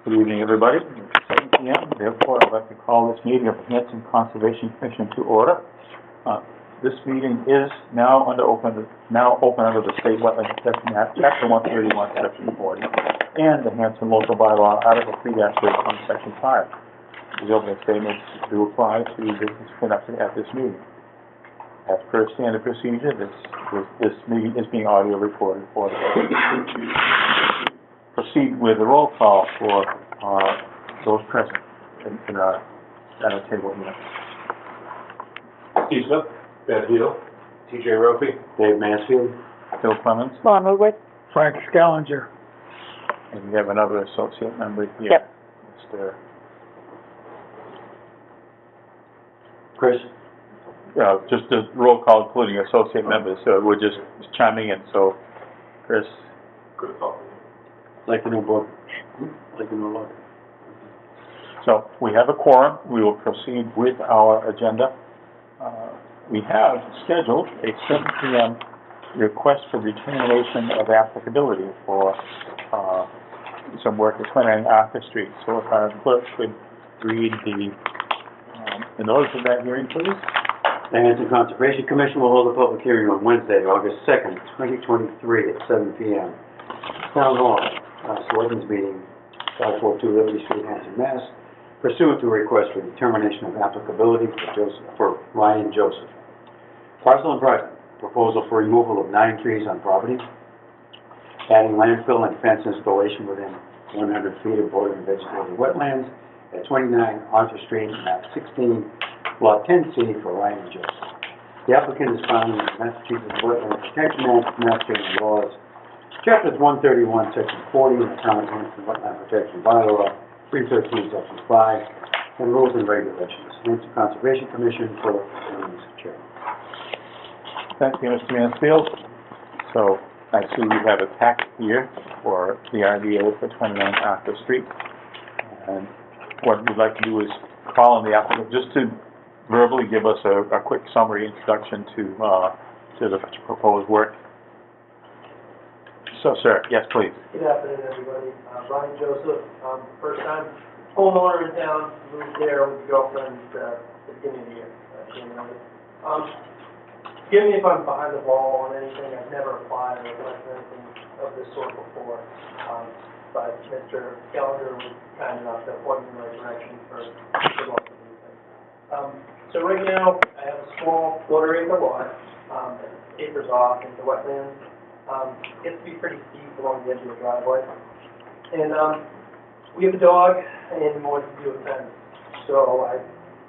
Good evening, everybody. It's 7 p.m. Therefore, I'd like to call this meeting of the Hanson Conservation Commission to order. This meeting is now open under the State Wetland Protection Act, Chapter 131, Section 40, and the Hanson Local Bylaw, Article 3-13, Section 5. The opening statements do apply to business conducted at this meeting. As per standard procedure, this meeting is being audio recorded for the proceed with the roll call for those present at our table here. Steve Smith, Ed Hill, T.J. Ropey, Dave Mansfield, Phil Clemens. Lon Woodward. Frank Scallinger. And we have another associate member here. Yep. Mr. Chris. Just a roll call including associate members, so we're just chiming in. So, Chris. Good call. Like to know book. Like to know lot. So, we have a quorum. We will proceed with our agenda. We have scheduled a 7 p.m. request for determination of applicability for some work at 29 Arthur Street. So if our clerk could read the notice of that hearing, please. The Hanson Conservation Commission will hold a public hearing on Wednesday, August 2nd, 2023 at 7 p.m. Town Hall, Selectmen's Meeting, 542 Liberty Street, Hanson, Mass. Pursuant to a request for determination of applicability for Ryan Joseph. Parcel and project, proposal for removal of 9 trees on property, adding landfill and fence installation within 100 feet of bordering vegetated wetlands at 29 Arthur Street, map 16, lot 10C for Ryan Joseph. The applicant is found in the Massachusetts Wetland Protection Act, Mass General Laws, Chapters 131, Section 40, and the Town of Hanson Wetland Protection Bylaw, 313, Section 5, and rules and regulations. Hanson Conservation Commission for Mr. Chairman. Thank you, Mr. Mansfield. So, I see we have a packet here for the RDA for 29 Arthur Street. And what we'd like to do is call on the applicant just to verbally give us a quick summary introduction to the proposed work. So, sir, yes, please. Good afternoon, everybody. Ryan Joseph, first time homeowner in town, moved there with a girlfriend at the beginning of the year, January. Forgive me if I'm behind the ball on anything. I've never applied or done anything of this sort before. But Mr. Scallinger was kind enough to point me in the right direction for most of these things. So right now, I have a small quarter-acre lot, acres off into wetlands. Gets to be pretty steep along the edge of the driveway. And we have a dog and we wanted to do a fence. So I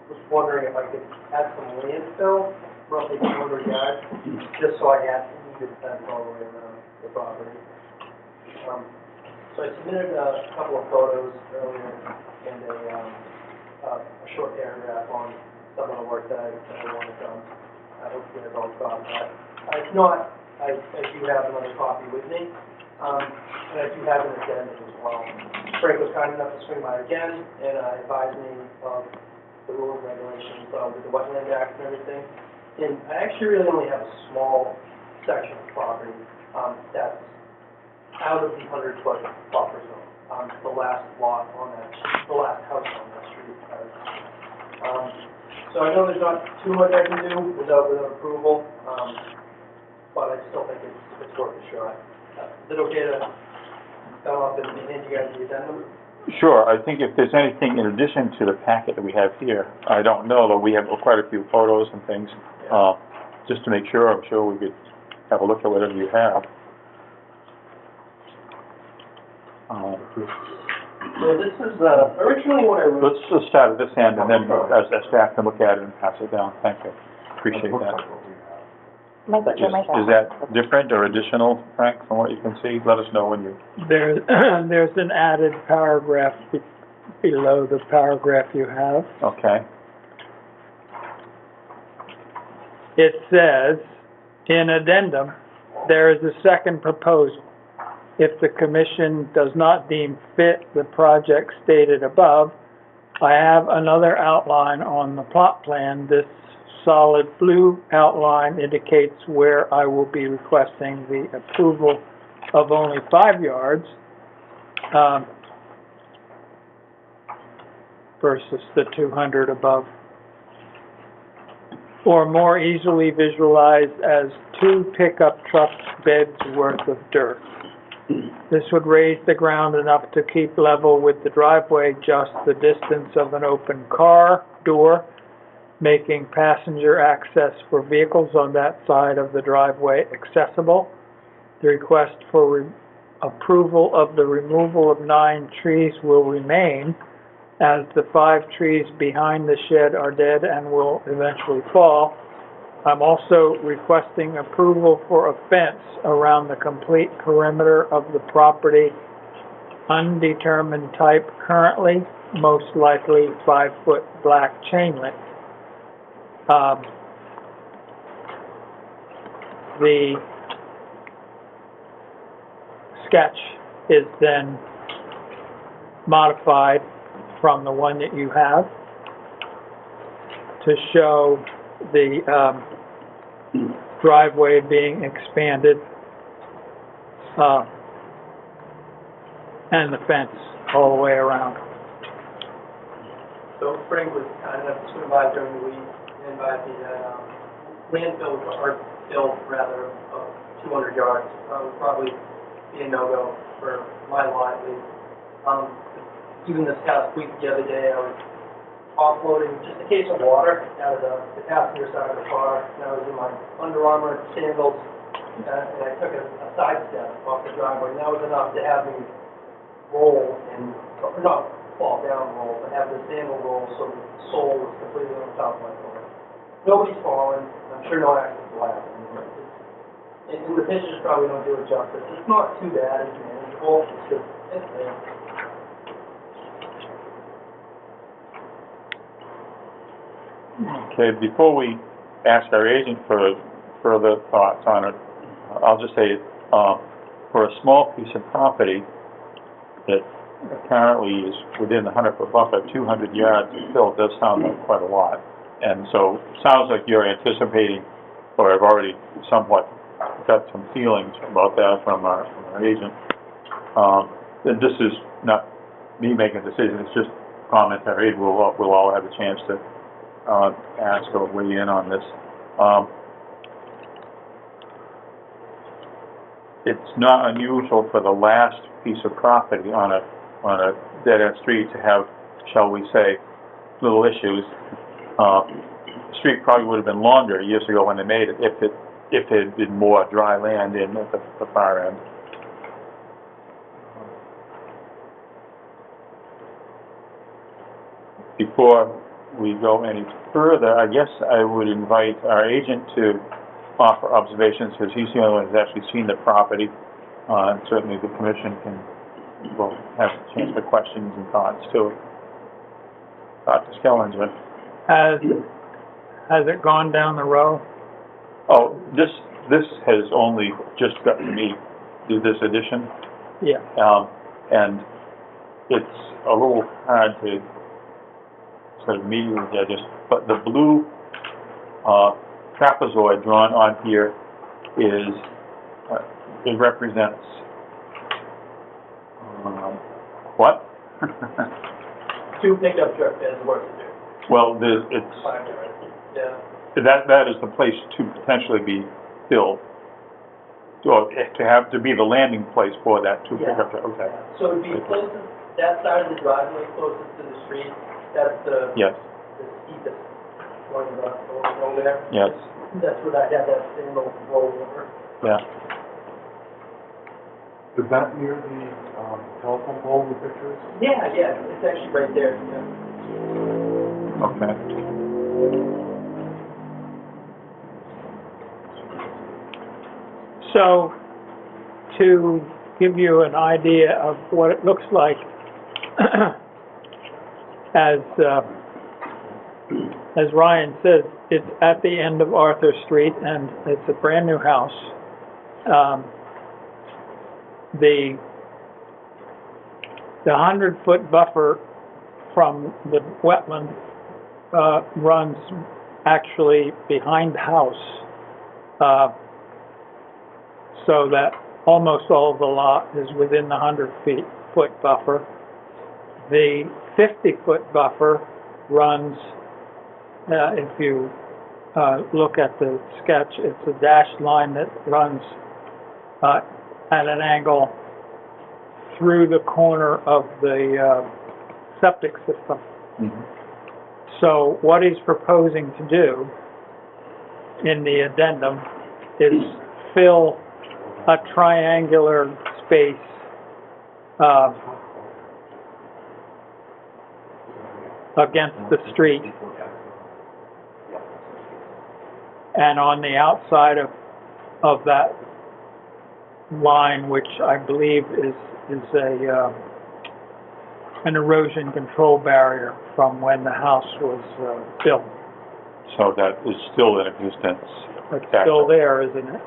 was wondering if I could add some landfill, roughly 200 yards, just so I had needed fence all the way around the property. So I submitted a couple of photos earlier and a short paragraph on some of the work that I wanted done. I hope you guys all got that. If not, I do have another copy with me, and I do have an addendum as well. Frank was kind enough to swing by again and advised me of the rules and regulations with the Wetland Act and everything. And I actually really only have a small section of property that's out of the 100-foot buffer zone. The last lot on that, the last house on that street. So I know there's not too much I can do without approval. But I still think it's worth a shot. Is it okay to come up and hand you guys the addendum? Sure. I think if there's anything in addition to the packet that we have here, I don't know, though we have quite a few photos and things. Yeah. Just to make sure, I'm sure we could have a look at whatever you have. So this is originally what I wrote. Let's just start at this end, and then as staff can look at it and pass it down. Thank you. Appreciate that. Is that different or additional, Frank, from what you can see? Let us know when you... There's an added paragraph below the paragraph you have. Okay. It says, in addendum, there is a second proposal. If the commission does not deem fit the project stated above, I have another outline on the plot plan. This solid blue outline indicates where I will be requesting the approval of only 5 yards. versus the 200 above. Or more easily visualized as 2 pickup truck beds worth of dirt. This would raise the ground enough to keep level with the driveway, just the distance of an open car door, making passenger access for vehicles on that side of the driveway accessible. The request for approval of the removal of 9 trees will remain, as the 5 trees behind the shed are dead and will eventually fall. I'm also requesting approval for a fence around the complete perimeter of the property, undetermined type currently, most likely 5-foot black chain link. The sketch is then modified from the one that you have to show the driveway being expanded and the fence all the way around. So Frank was kind enough to swing by during the week and advised me that landfills are built rather 200 yards. Would probably be a no-go for my lot at least. Even this past week, the other day, I was offloading just a case of water out of the passenger side of the car, and I was in my Under Armour sandals, and I took a side step off the driveway, and that was enough to have me roll, and, or not fall down roll, but have the sandal roll so the sole was completely on top of my foot. Nobody's fallen. I'm sure no accidents will happen. And the pictures probably don't do it justice. It's not too bad. It's manageable. It's just, it's there. Okay, before we ask our agent for further thoughts on it, I'll just say, for a small piece of property that apparently is within the 100-foot buffer, 200 yards of fill does sound like quite a lot. And so it sounds like you're anticipating, or have already somewhat got some feelings about that from our agent. And this is not me making a decision, it's just commentary. We'll all have a chance to ask or weigh in on this. It's not unusual for the last piece of property on a dead-end street to have, shall we say, little issues. The street probably would have been longer years ago when they made it, if it had been more dry land in at the far end. Before we go any further, I guess I would invite our agent to offer observations, because he's the only one who's actually seen the property. And certainly the commission will have a chance for questions and thoughts too. Dr. Skellington. Has it gone down the row? Oh, this has only just got to me, this addition. Yeah. And it's a little hard to sort of immediately digest, but the blue trapezoid drawn on here is, it represents, what? 2 pickup truck beds worth of dirt. Well, it's, 5 yards. Yeah. that is the place to potentially be filled, or to be the landing place for that 2 pickup truck, okay. So it'd be closest, that side of the driveway closest to the street, that's the Yes, the steepest one over there. yes, That's where I had that single roll over. yeah. Is that near the telephone pole in the pictures? Yeah, it's actually right there, yeah. Okay. So, to give you an idea of what it looks like, as Ryan says, it's at the end of Arthur Street, and it's a brand new house. The 100-foot buffer from the wetland runs actually behind the house, so that almost all of the lot is within the 100-foot buffer. The 50-foot buffer runs, if you look at the sketch, it's a dashed line that runs at an angle through the corner of the septic system. Mhm. So what he's proposing to do in the addendum is fill a triangular space against the street, and on the outside of that line, which I believe is a an erosion control barrier from when the house was built. So that is still in existence. It's still there, isn't it?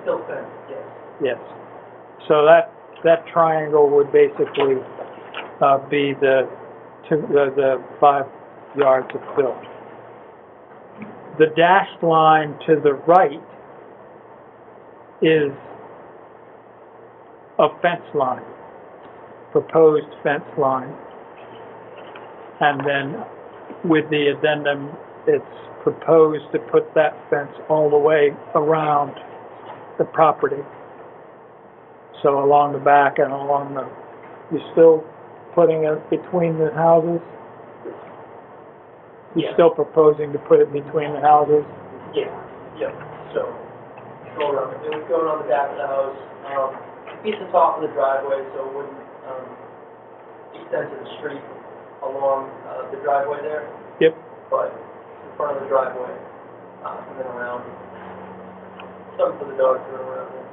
Still fenced, yes. Yes. So that triangle would basically be the 5 yards of fill. The dashed line to the right is a fence line, proposed fence line. And then with the addendum, it's proposed to put that fence all the way around the property. So along the back and along the, you're still putting it between the houses? You're Yeah. still proposing to put it between the houses? Yeah, yep, so, it would go around the back of the house, it's the top of the driveway, so it wouldn't, extend to the street along, the driveway there, Yep. but in front of the driveway, and then around, something for the dogs to run around there.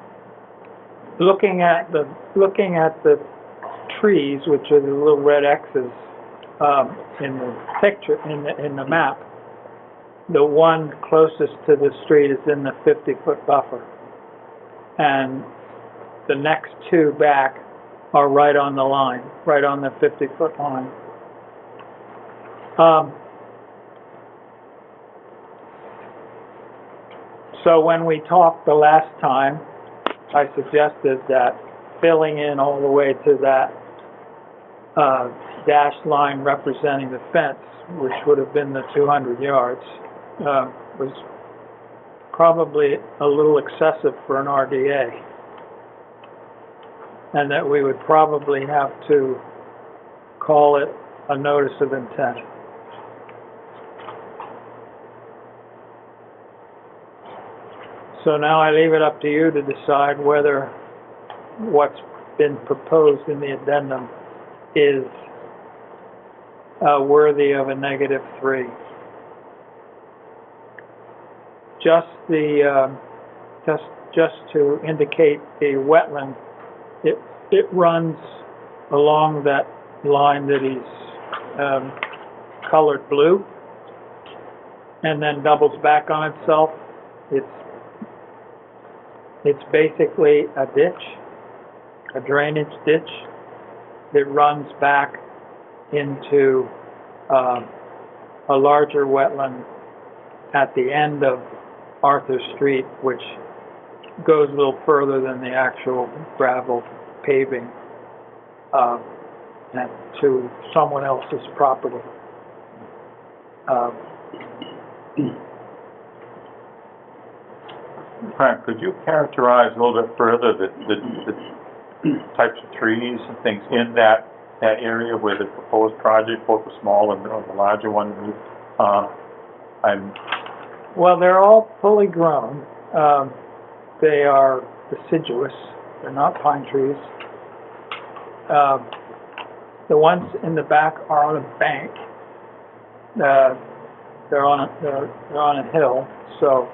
Looking at the trees, which are the little red X's, in the picture, in the map, the one closest to the street is in the 50-foot buffer. And the next two back are right on the line, right on the 50-foot line. So when we talked the last time, I suggested that filling in all the way to that dashed line representing the fence, which would have been the 200 yards, was probably a little excessive for an RDA. And that we would probably have to call it a notice of intent. So now I leave it up to you to decide whether what's been proposed in the addendum is worthy of a -3. Just to indicate a wetland, it runs along that line that he's colored blue, and then doubles back on itself. It's basically a ditch, a drainage ditch that runs back into a larger wetland at the end of Arthur Street, which goes a little further than the actual gravel paving and to someone else's property. Frank, could you characterize a little bit further the types of trees and things in that area where the proposed project, both the small and the larger one? Well, they're all fully grown. They are deciduous. They're not pine trees. The ones in the back are on a bank. They're on a hill. So,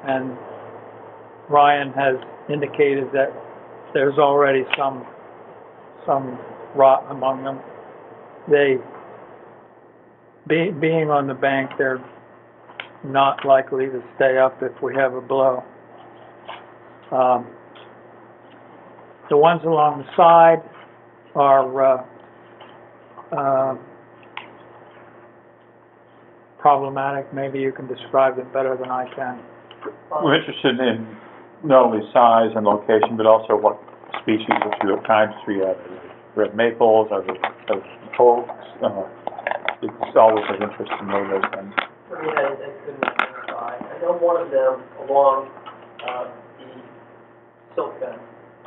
and Ryan has indicated that there's already some rot among them. Being on the bank, they're not likely to stay up if we have a blow. The ones along the side are problematic. Maybe you can describe them better than I can. We're interested in not only size and location, but also what species of tree, what kind of tree are they? red maples, are they oaks? It's always of interest to know those things. For me, I couldn't identify. I know one of them along, the silk fence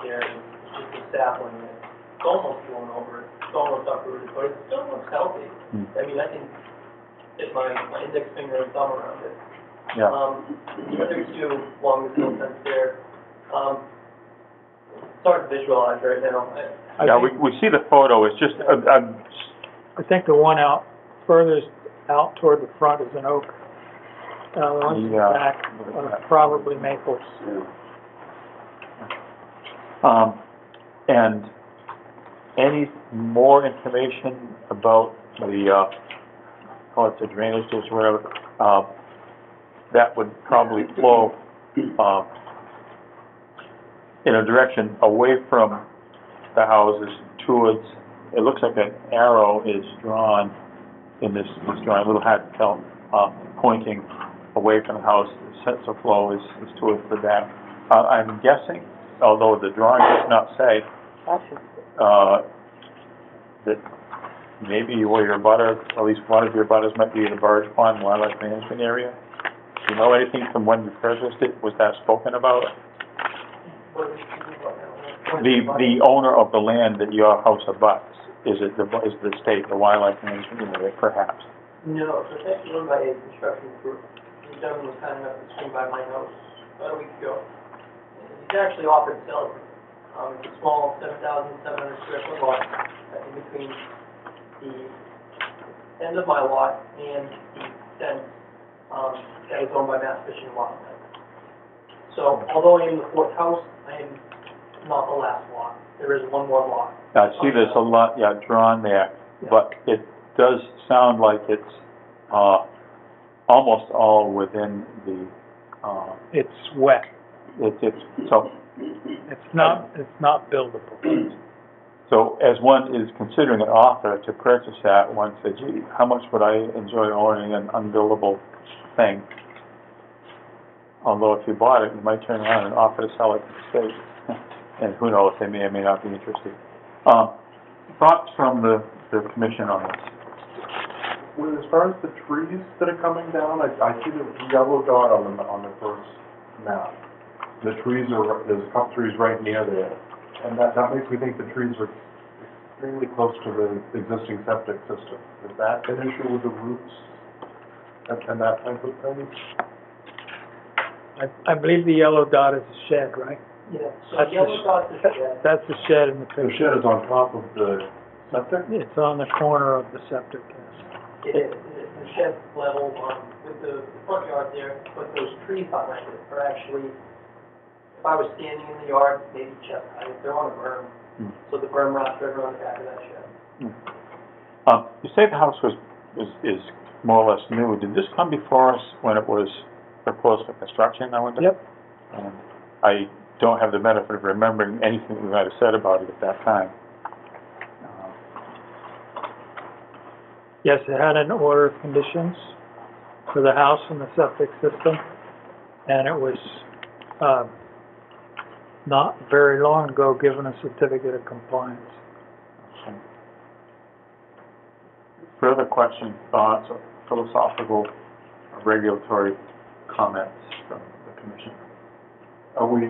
there is just a sapling that it's almost blown over, it's almost uprooted, but it still looks healthy. I mean, I can fit my index finger and thumb around it. Yeah. The other two along the silk fence there, it's hard to visualize right now. Yeah, we see the photo, it's just, I think the one out furthest out toward the front is an oak. The ones in the Yeah. back are probably maples. and any more information about the, call it the drainage ditch or whatever, that would probably flow, in a direction away from the houses towards, it looks like an arrow is drawn in this drawing, a little hard to tell, pointing away from the house. The sense of flow is towards the back. I'm guessing, although the drawing does not say, that maybe where your butter, at least one of your butters might be in the Burridge Pond Wildlife Management Area. Do you know anything from when you purchased it? Was that spoken about? The owner of the land that your house abuts, is the state, the Wildlife Management Area, perhaps? No, it's actually run by a construction group. The gentleman was kind enough to swing by my house about a week ago. He's actually offered to sell it. It's a small 7,700 square foot lot in between the end of my lot and the fence that is owned by Mass Fish and Wildlife. So, although I am the fourth house, I am not the last lot. There is one more lot. I see there's a lot, drawn there, but it does sound like it's, almost all within the, It's wet. so, It's not buildable. So as one is considering an offer to purchase that, one says, gee, how much would I enjoy owning an unbuildable thing? Although if you bought it, you might turn around and offer to sell it to the state. And who knows, they may or may not be interested. Thoughts from the commission on this? Well, as far as the trees that are coming down, I see the yellow dot on the first map. The trees there's a couple trees right near there. And that makes me think the trees are extremely close to the existing septic system. Is that an issue with the roots and that type of thing? I believe the yellow dot is a shed, right? Yeah, so the yellow dot's the shed. That's the shed in the The picture. shed is on top of the septic? It's on the corner of the septic, yes. It is, the shed level, with the front yard there, but those trees behind it are actually, if I was standing in the yard, maybe chest height, they're on a berm. So the berm wraps right around the back of that shed. You say the house is more or less new. Did this come before us when it was proposed for construction, I wonder? Yep. I don't have the benefit of remembering anything we might have said about it at that time. Yes, it had an order of conditions for the house and the septic system, and it was, not very long ago given a certificate of compliance. Okay. Further questions, thoughts, or philosophical or regulatory comments from the commission? Are we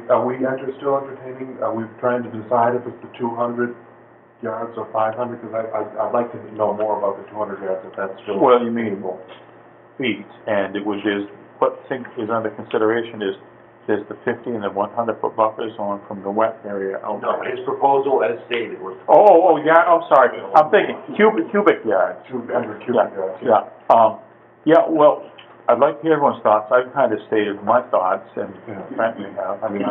still entertaining, are we trying to decide if it's the 200 yards or 500? Because I'd like to know more about the 200 yards, if that's still Well, you mean feasible. feet, and what thing is under consideration is there's the 50 and the 100-foot buffers on from the wet area out No, there. his proposal as stated was. Yeah, I'm sorry, I'm thinking cubic yards. 200 cubic yards. Well, I'd like to hear everyone's thoughts. I've kind of stated my thoughts, and frankly have. I mean,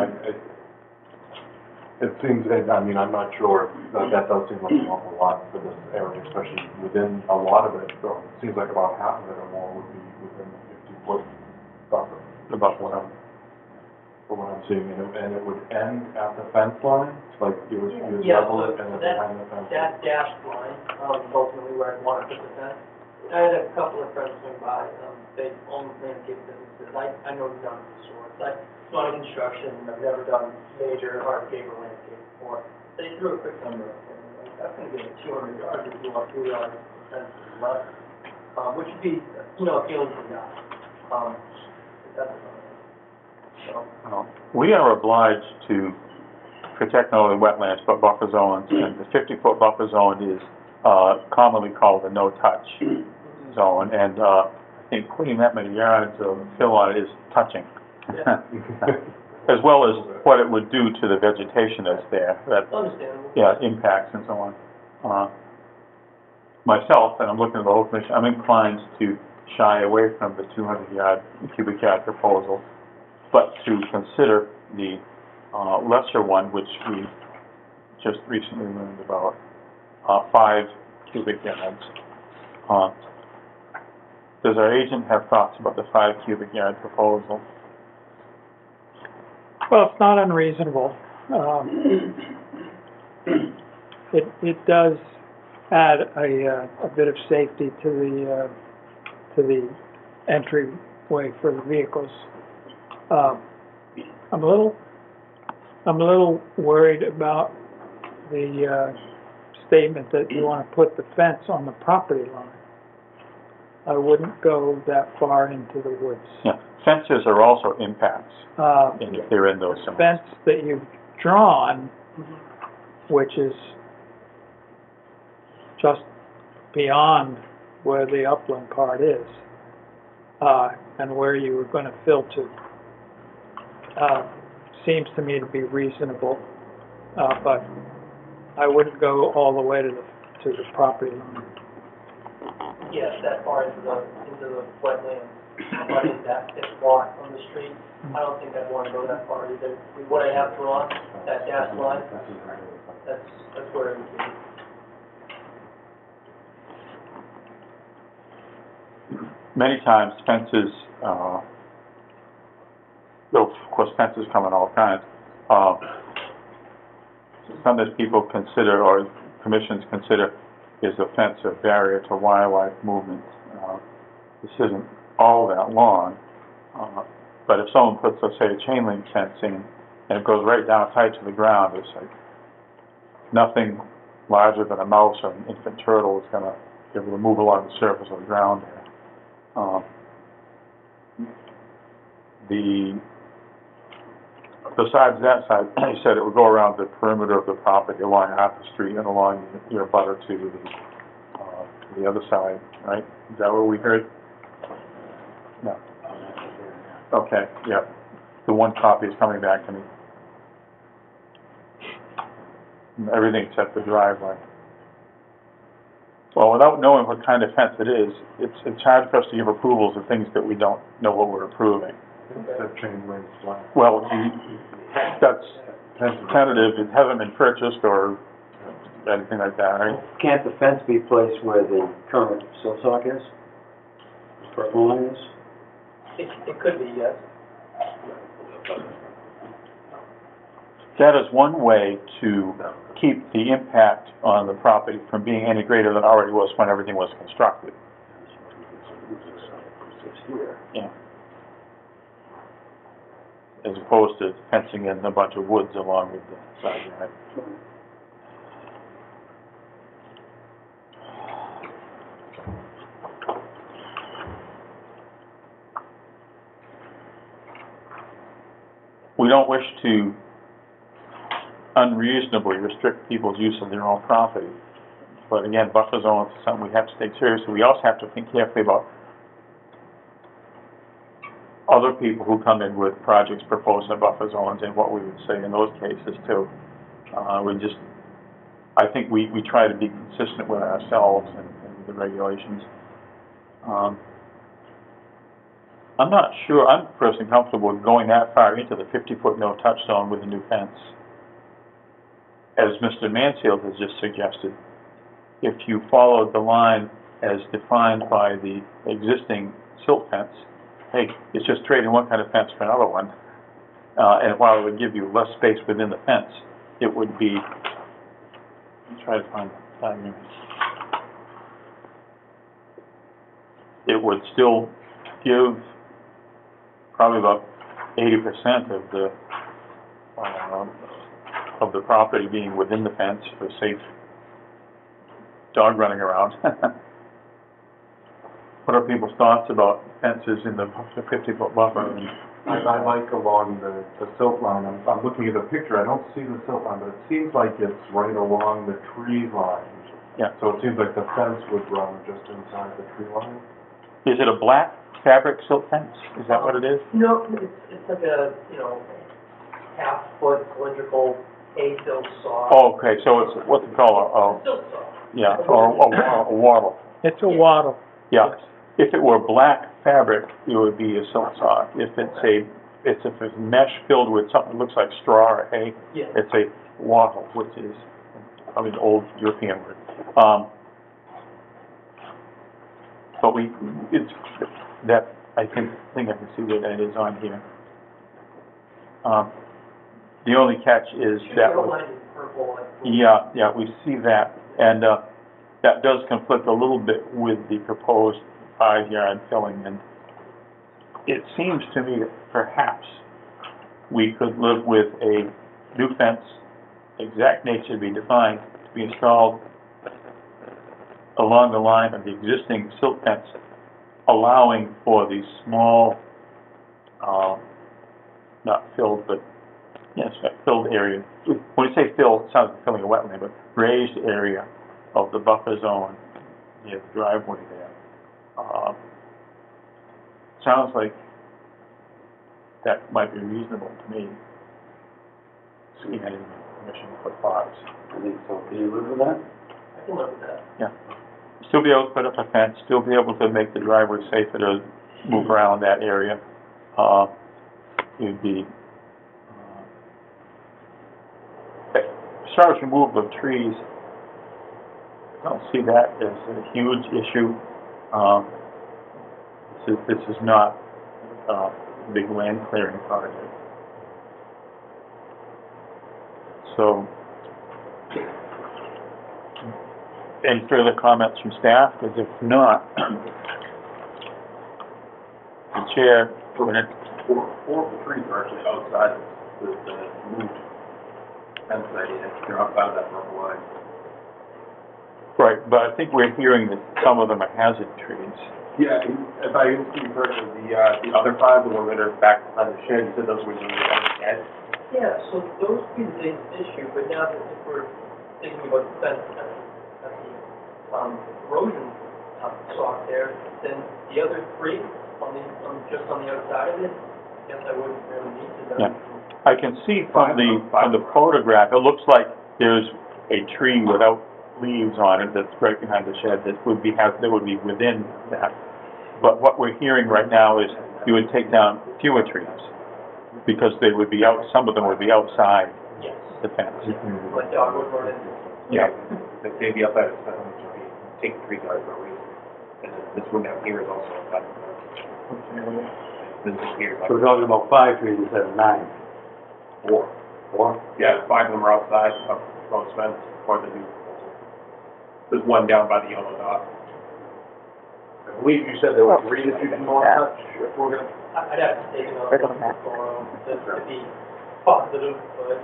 it seems, I'm not sure, that does seem like an awful lot for this area, especially within a lot of it. So it seems like about half of it or more would be within the 50-foot buffer. About what From what I'm seeing, and it would end at the fence line, like you would Yeah, level so it and then that- behind the fence. That dashed line, is ultimately where I want to put the fence. I had a couple of friends swing by, they own landscape businesses, I know none of the sorts. I'm not in construction, I've never done major hardscape or landscape before. They threw a quick number, and that's gonna be 200 yards, if you want 2 yards, fence is less, which would be, appealing to the eye. That's about it. So, We are obliged to protect not only wetlands, but buffer zones, and the 50-foot buffer zone is, commonly called the no-touch zone, and, I think putting that many yards of fill on it is touching. Yeah. As well as what it would do to the vegetation that's there, that, Understandable. yeah, impacts and so on. Myself, and I'm looking at the whole commission, I'm inclined to shy away from the 200 cubic yard proposal, but to consider the, lesser one, which we just recently learned about, 5 cubic yards. Does our agent have thoughts about the 5 cubic yard proposal? Well, it's not unreasonable. It does add a bit of safety to the entryway for the vehicles. I'm a little worried about the statement that you want to put the fence on the property line. I wouldn't go that far into the woods. Yeah, fences are also impacts, if they're in those The zones. fence that you've drawn, which is just beyond where the upland part is, and where you were going to fill to, seems to me to be reasonable, but I wouldn't go all the way to the property line. Yes, that far into the wetlands, running that thick block on the street, I don't think I'd want to go that far either. What I have drawn, that gas line, that's where it would be. Many times fences, though of course fences come in all kinds, sometimes people consider, or commissions consider, is a fence a barrier to wildlife movement. This isn't all that long, but if someone puts, let's say, a chain link fence in, and it goes right down tight to the ground, it's like nothing larger than a mouse or an infant turtle is going to be able to move along the surface of the ground there. Besides that side, you said it would go around the perimeter of the property along half the street and along your butter to the other side, right? Is that what we heard? No. Okay, yeah. The one copy is coming back to me. Everything except the driveway. Well, without knowing what kind of fence it is, it's hard for us to give approvals of things that we don't know what we're approving. That chain link flag. Well, that's tentative, it hasn't been purchased or anything like that, right? Can't the fence be placed where the current silt sock is? The purple line is? It could be, yes. That is one way to keep the impact on the property from being any greater than it already was when everything was constructed. Yeah. As opposed to fencing in a bunch of woods along with the side yard. We don't wish to unreasonably restrict people's use of their own property. But again, buffer zones is something we have to take seriously. We also have to think carefully about other people who come in with projects proposed in buffer zones and what we would say in those cases too. I think we try to be consistent with ourselves and the regulations. I'm not sure, I'm personally comfortable with going that far into the 50-foot no-touch zone with a new fence. As Mr. Mansfield has just suggested, if you followed the line as defined by the existing silt fence, hey, it's just trading one kind of fence for another one. And while it would give you less space within the fence, it would be, let me try to find the diagram. It would still give probably about 80% of the property being within the fence for safe dog running around. What are people's thoughts about fences in the 50-foot buffer? I like along the silt line, I'm looking at the picture, I don't see the silt line, but it seems like it's right along the tree line. Yeah. So it seems like the fence would run just inside the tree line. Is it a black fabric silt fence? Is that what it is? No, it's like a, half-foot cylindrical hay-filled saw. Oh, okay, so it's what they call Silk saw. a wattle. It's a wattle. Yeah. If it were black fabric, it would be a silk saw. If it's mesh filled with something that looks like straw or hay, Yeah. it's a wattle, which is probably an old European word. But I think I can see where that is on here. The only catch is that. The line is purple, like. Yeah, we see that, and that does conflict a little bit with the proposed 5-yard filling, and it seems to me that perhaps we could live with a new fence, exact nature to be defined, to be installed along the line of the existing silt fence, allowing for the small, not filled, but yes, filled area. When you say filled, it sounds like filling a wetland, but raised area of the buffer zone near the driveway there. Sounds like that might be reasonable to me. Seeing any permission to put bars. I think so. Can you live with that? I can live with that. Yeah. Still be able to put up a fence, still be able to make the driveway safer to move around that area. It would be, as far as removal of trees, I don't see that as a huge issue. This is not a big land clearing project. So, any further comments from staff? Because if not, the chair, Four of the trees are actually outside the moved fence area. They're outside of that purple line. right, but I think we're hearing that some of them are hazard trees. Yeah, and if I understood you correctly, the other 5, the ones that are back behind the shed, you said those were the edge? Yeah, so those would be the biggest issue, but now that if we're thinking about the fence, that's the, erosion sock there, then the other 3 just on the other side of it, I guess I wouldn't really need to. Yeah. I can see from the photograph, it looks like there's a tree without leaves on it that's right behind the shed that would be within that. But what we're hearing right now is you would take down fewer trees because they would be out. Some of them would be outside Yes. the fence. My dog would run into. Yeah. They'd be outside of the fence, take the trees out for a reason. And then this one down here is also outside of the fence. This is here. So we're talking about 5 trees instead of 9. 4. 4? Yeah, 5 of them are outside of proposed fence or the new proposal. There's one down by the yellow dot. I believe you said there were 3 that you didn't want to touch, if we're gonna... I'd have to take another photo to be positive, but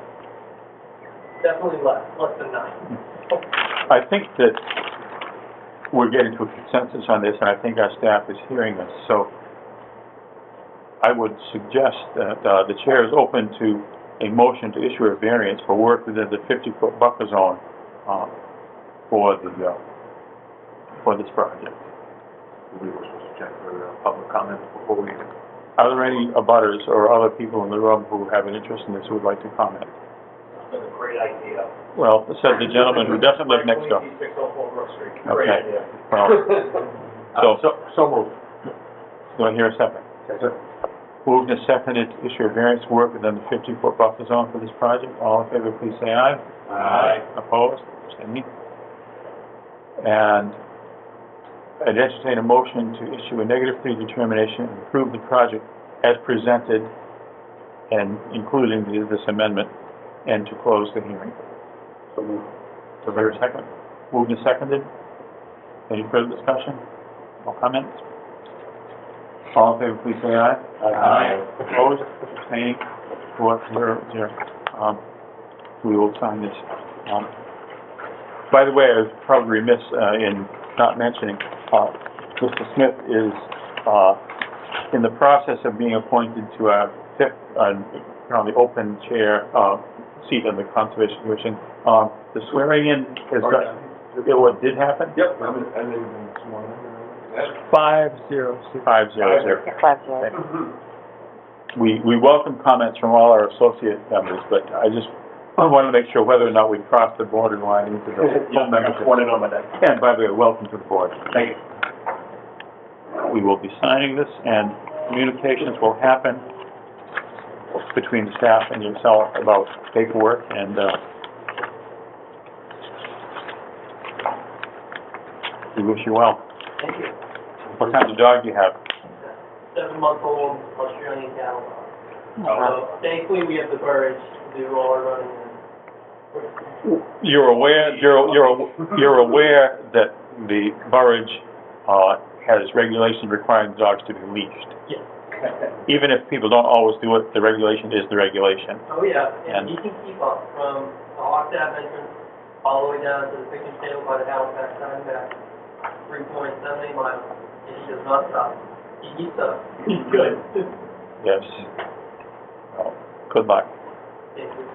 definitely less than 9. I think that we're getting to a consensus on this, and I think our staff is hearing this. So I would suggest that the chair is open to a motion to issue a variance for work within the 50-foot buffer zone for this project. We were supposed to check for public comment before we... Are there any abutters or other people in the room who have an interest in this who would like to comment? That's a great idea. Well, said the gentleman who doesn't live next door. 604 Brook Street. Great Okay. idea. Well, So moved. do I hear a second? Moved and seconded to issue a variance for work within the 50-foot buffer zone for this project. All in favor, please say aye. Aye. Opposed? Abstaining? And I'd entertain a motion to issue a -3 determination and approve the project as presented and including this amendment, and to close the hearing. So moved. So there a second? Moved and seconded. Any further discussion? No comments? All in favor, please say aye. Aye. Opposed? Abstaining? 4-0-0. We will sign this. By the way, I was probably remiss, in not mentioning, Mr. Smith is, in the process of being appointed to a fifth, on the open chair, seat on the Conservation Commission. The swearing in is, what did happen? Yep, and then sworn in. 506. 500. Yeah, 5-0. We welcome comments from all our associate members, but I just wanted to make sure whether or not we crossed the borderline into the full membership. Sworn in on my day. And by the way, welcome to the board. Thank you. We will be signing this, and communications will happen between the staff and yourself about paperwork, and, we wish you well. Thank you. What kind of dog do you have? 7-month-old Australian cattle dog. So thankfully, we have the courage to do all our running and You're aware that the Burridge, has regulations requiring dogs to be leashed. yes. Even if people don't always do it, the regulation is the regulation. Oh, yeah, And- and you can keep up from the Hawkstaff entrance all the way down to the picnic table by the Halifax side and back, 3.78 miles, and he does not stop. He eats up. He's good. Yes. Well, good luck. Thank you.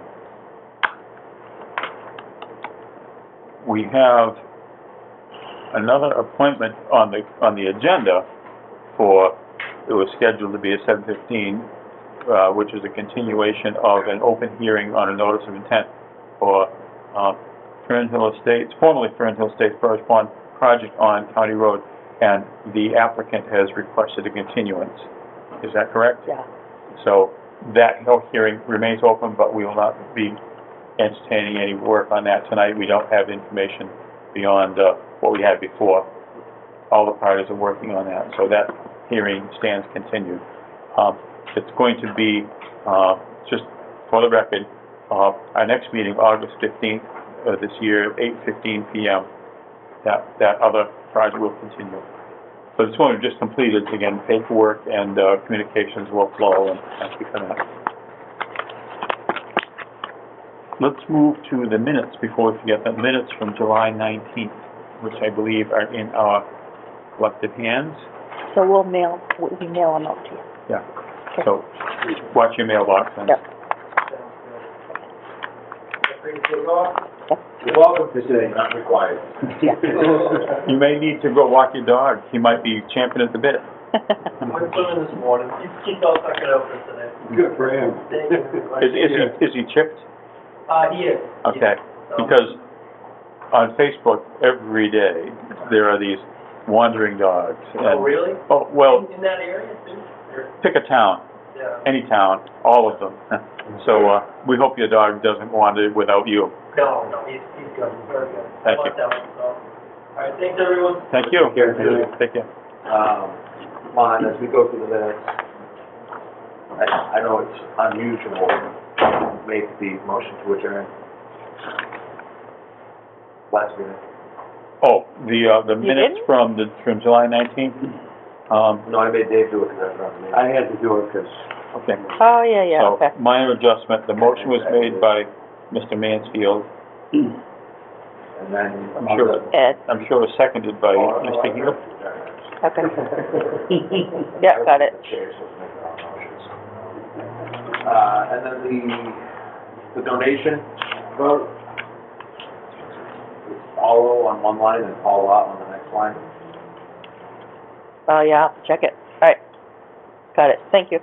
We have another appointment on the agenda for, it was scheduled to be at 7:15, which is a continuation of an open hearing on a notice of intent for, Fernhill Estates, formerly Fernhill Estates First Pond project on County Road, and the applicant has requested a continuance. Is that correct? Yeah. So that hearing remains open, but we will not be entertaining any work on that tonight. We don't have information beyond what we had before. All the parties are working on that, so that hearing stands continued. It's going to be, just for the record, our next meeting, August 15th of this year, 8:15 p.m. That other project will continue. So this one we just completed, again, paperwork and communications will flow, and thank you for that. Let's move to the minutes before we forget, the minutes from July 19th, which I believe are in our collective hands. So we mail them out to you. Yeah. So watch your mailbox then. Yep. Free to take off. You're welcome to say, not required. You may need to go walk your dog. He might be champing at the bit. I went swimming this morning. He's all sucking open today. Good for him. Thank you. Is he chipped? He is. Okay. Because on Facebook, every day, there are these wandering dogs. Oh, and- really? Oh, well, In that area too? Or- pick a town, Yeah. any town, all of them. So, we hope your dog doesn't wander without you. No, he's good, very good. Thank I you. like that one, so. All right, thanks, everyone. Thank you. Take care. Take care. Lon, as we go through the minutes, I know it's unusual, make the motion to adjourn. Last meeting. Oh, the minutes didn't? from July 19th? No, I made Dave do it because I was on the meeting. I had to do it because. Okay. Oh, yeah, So, okay. minor adjustment, the motion was made by Mr. Mansfield. And then. I'm sure, Ed, I'm sure it was seconded by Mr. Hill. okay. Yeah, got it. And then the donation vote. It's Paulo on one line and Paul out on the next line. Oh, yeah, I'll have to check it. All right. Got it. Thank you.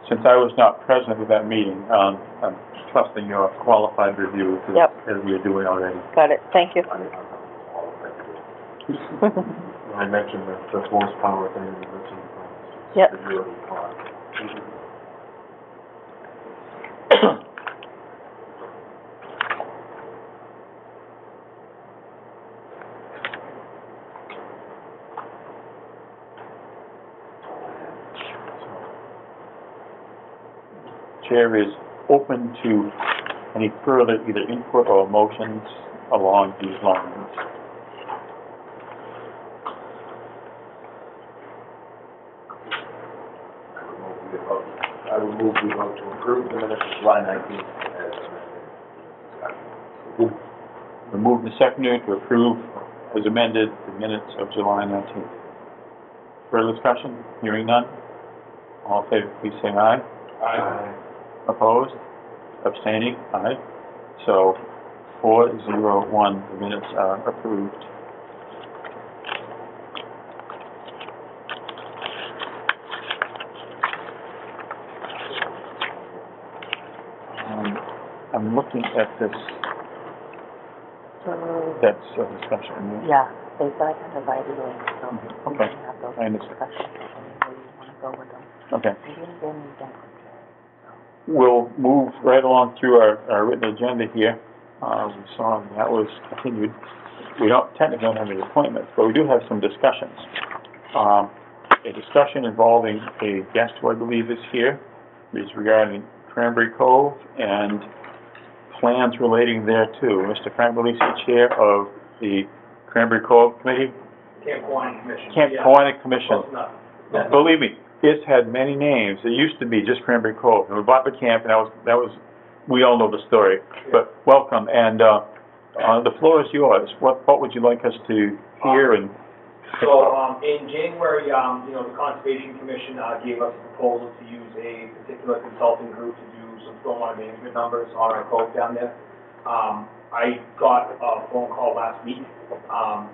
Since I was not present at that meeting, I'm trusting your qualified review Yep. as we are doing already. Got it. Thank you. I mentioned the horsepower thing, and that's in the plans. Yep. That you already caught. Chair is open to any further either input or motions along these lines. I would move we vote to approve the minutes of July 19th as amended. We moved and seconded to approve as amended the minutes of July 19th. Further discussion? Hearing none? All in favor, please say aye. Aye. Opposed? Abstaining? Aye. So, 4-0-1, the minutes are approved. I'm looking at this, that's a discussion. Yeah, they got invited in, so we Okay. can have those I understand. discussions. Maybe you want to go with them. Okay. We didn't get any done. We'll move right along through our written agenda here. We saw that was continued. We technically don't have any appointments, but we do have some discussions. A discussion involving a guest who I believe is here, is regarding Cranberry Cove and plans relating thereto. Mr. Cranberry, Chair of the Cranberry Cove Committee, Camp Quaney Commission. Camp Yeah. Quaney Commission. Close enough. Believe me, it's had many names. It used to be just Cranberry Cove, and we bought the camp, and that was, we all know the story. But welcome, and, the floor is yours. What would you like us to hear and? So, in January, the Conservation Commission, gave us a proposal to use a particular consulting group to do some stormwater management numbers on our cove down there. I got a phone call last week,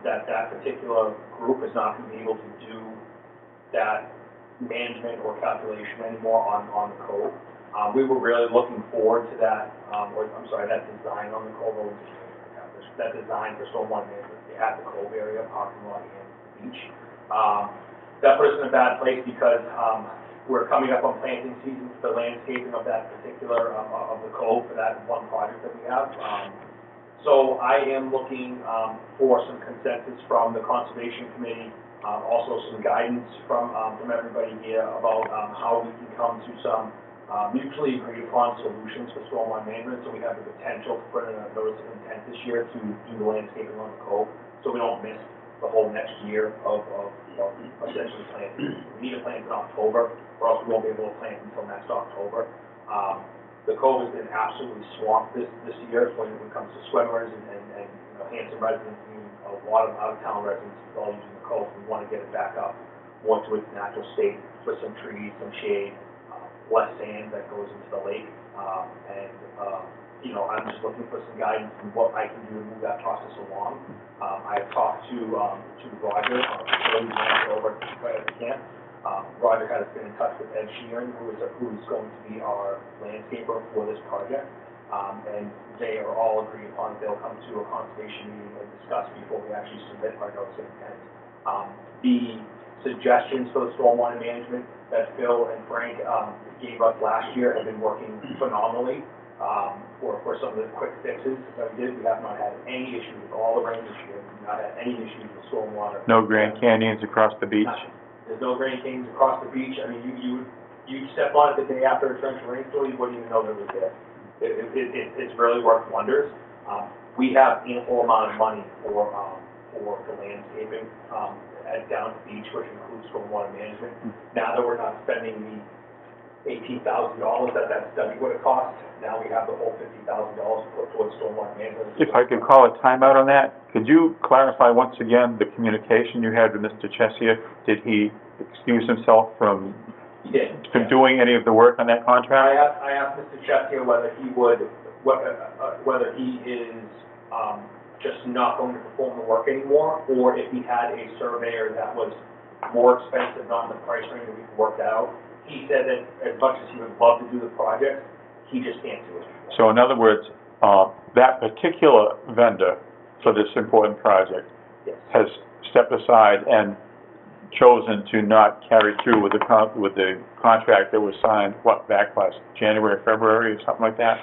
that particular group is not gonna be able to do that management or calculation anymore on the cove. We were really looking forward to that, that design on the cove, that design for stormwater management at the cove area, parking lot and beach. That put us in a bad place because, we're coming up on planting season, the landscaping of that particular, of the cove for that one project that we have. So I am looking, for some consensus from the Conservation Committee, also some guidance from everybody here about, how we can come to some, mutually agreed upon solutions for stormwater management, so we have the potential to put in a notice of intent this year to do the landscaping on the cove, so we don't miss the whole next year of essentially planting. We need to plant in October, or else we won't be able to plant until next October. The cove has been absolutely swamped this year when it comes to swimmers and Hanson residents, and a lot of out-of-town residents all using the cove. We want to get it back up more to its natural state with some trees, some shade, less sand that goes into the lake, I'm just looking for some guidance on what I can do to move that process along. I have talked to Roger, facility manager over at the camp. Roger has been in touch with Ed Sheeran, who is going to be our landscaper for this project, and they are all agreed upon they'll come to a conservation meeting and discuss before we actually submit our notice of intent. The suggestions for the stormwater management that Phil and Frank gave us last year have been working phenomenally. For some of the quick fixes that we did, we have not had any issues with all the rain this year. We've not had any issues with stormwater. No Grand Canyons across the beach? Nothing. There's no Grand Canyons across the beach. I mean, you step on it the day after a torrential rainstorm, you wouldn't even know that it was there. It's really worked wonders. We have ample amount of money for the landscaping down at the beach, which includes stormwater management. Now that we're not spending the $18,000 that study would have cost, now we have the whole $50,000 put towards stormwater management. If I could call a timeout on that, could you clarify once again the communication you had with Mr. Chesia? Did he excuse himself from doing any of the work on that contract? I asked Mr. Chesia whether he would, whether he is just not going to perform the work anymore, or if he had a surveyor that was more expensive, not in the price range that we could work that out. He said that as much as he would love to do the project, he just can't do it. So in other words, that particular vendor for this important project Yes. has stepped aside and chosen to not carry through with the contract that was signed, back last January, February, or something like that?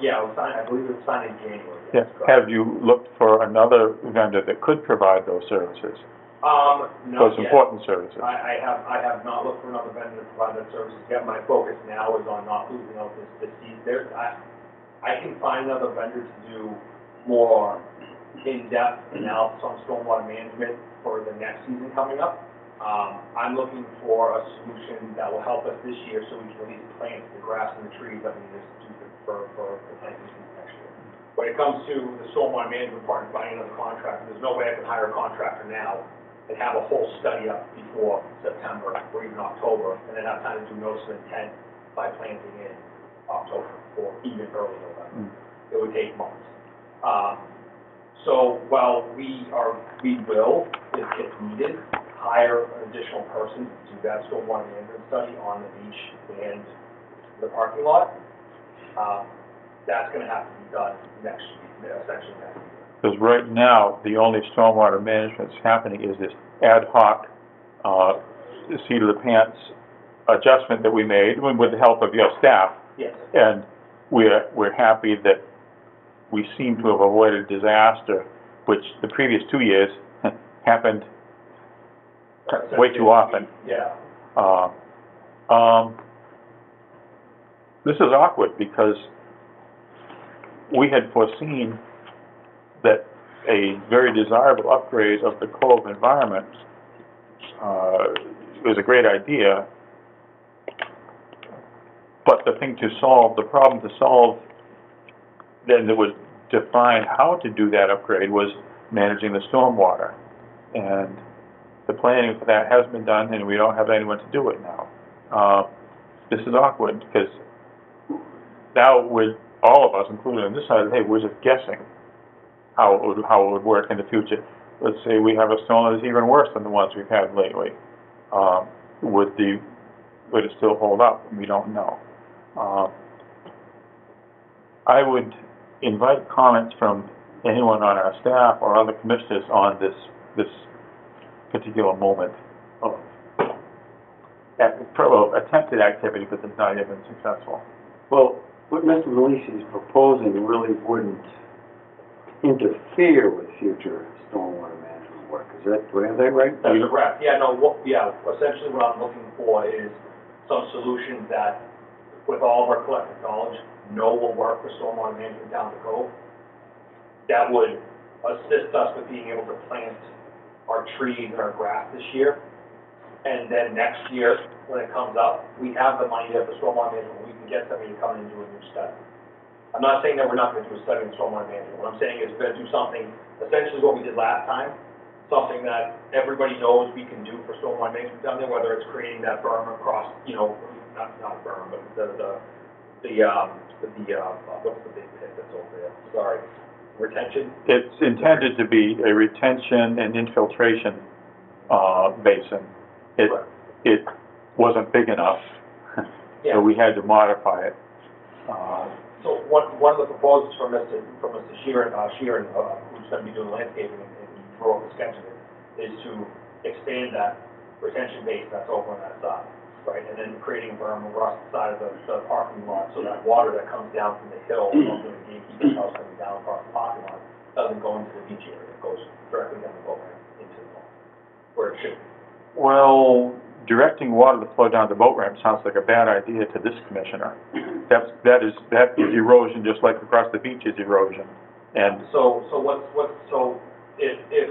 Yeah, it was signed, I believe it was signed in January. Yeah. Have you looked for another vendor that could provide those services? Not Those yet. important services? I have not looked for another vendor to provide that services yet. My focus now is on not losing out this season. I can find another vendor to do more in-depth analysis on stormwater management for the next season coming up. I'm looking for a solution that will help us this year so we can at least plant the grass and the trees that we need to do for the planting season next year. when it comes to the stormwater management part and finding another contractor, there's no way I can hire a contractor now and have a whole study up before September or even October, and then have time to do notice of intent by planting in October or even early November. It would take months. So while we will, if needed, hire an additional person to do that stormwater management study on the beach and the parking lot, that's gonna have to be done essentially next year. Because right now, the only stormwater management that's happening is this ad hoc, seat of the pants adjustment that we made with the help of your staff. Yes. And we're happy that we seem to have avoided disaster, which the previous 2 years happened way too often. Yeah. This is awkward because we had foreseen that a very desirable upgrade of the Cove environment was a great idea, but the problem to solve, then that would define how to do that upgrade was managing the stormwater. And the planning for that has been done, and we don't have anyone to do it now. This is awkward because now with all of us, including on this side, hey, we're just guessing how it would work in the future. Let's say we have a storm that's even worse than the ones we've had lately. Would it still hold up? We don't know. I would invite comments from anyone on our staff or other commissioners on this particular moment of attempted activity, but that's not even successful. Well, what Mr. Malisi is proposing really wouldn't interfere with future stormwater management work. Is that right? That's correct. Yeah, no, essentially what I'm looking for is some solutions that, with all of our collective knowledge, will work for stormwater management down the Cove, that would assist us with being able to plant our trees and our grass this year. And then next year, when it comes up, we have the money there for stormwater management. We can get somebody to come in and do a new study. I'm not saying that we're not going to do a study on stormwater management. What I'm saying is we're going to do something, essentially what we did last time, something that everybody knows we can do for stormwater management down there, whether it's creating that berm across, not berm, but what's the big pit that's over there? Sorry, retention? It's intended to be a retention and infiltration basin. It wasn't big enough, so we had to modify it. So one of the proposals from Mr. Sheeran, who's going to be doing landscaping and drew up a sketch of it, is to expand that retention base that's over on that side, right? And then creating a berm across the side of the parking lot, so that water that comes down from the hill, from the gatekeeper's house coming down across the parking lot, doesn't go into the beach area. It goes directly down the boat ramp into the boat, where it should be. Well, Directing water to flow down the boat ramp sounds like a bad idea to this commissioner. That is erosion, just like across the beach is erosion. And so if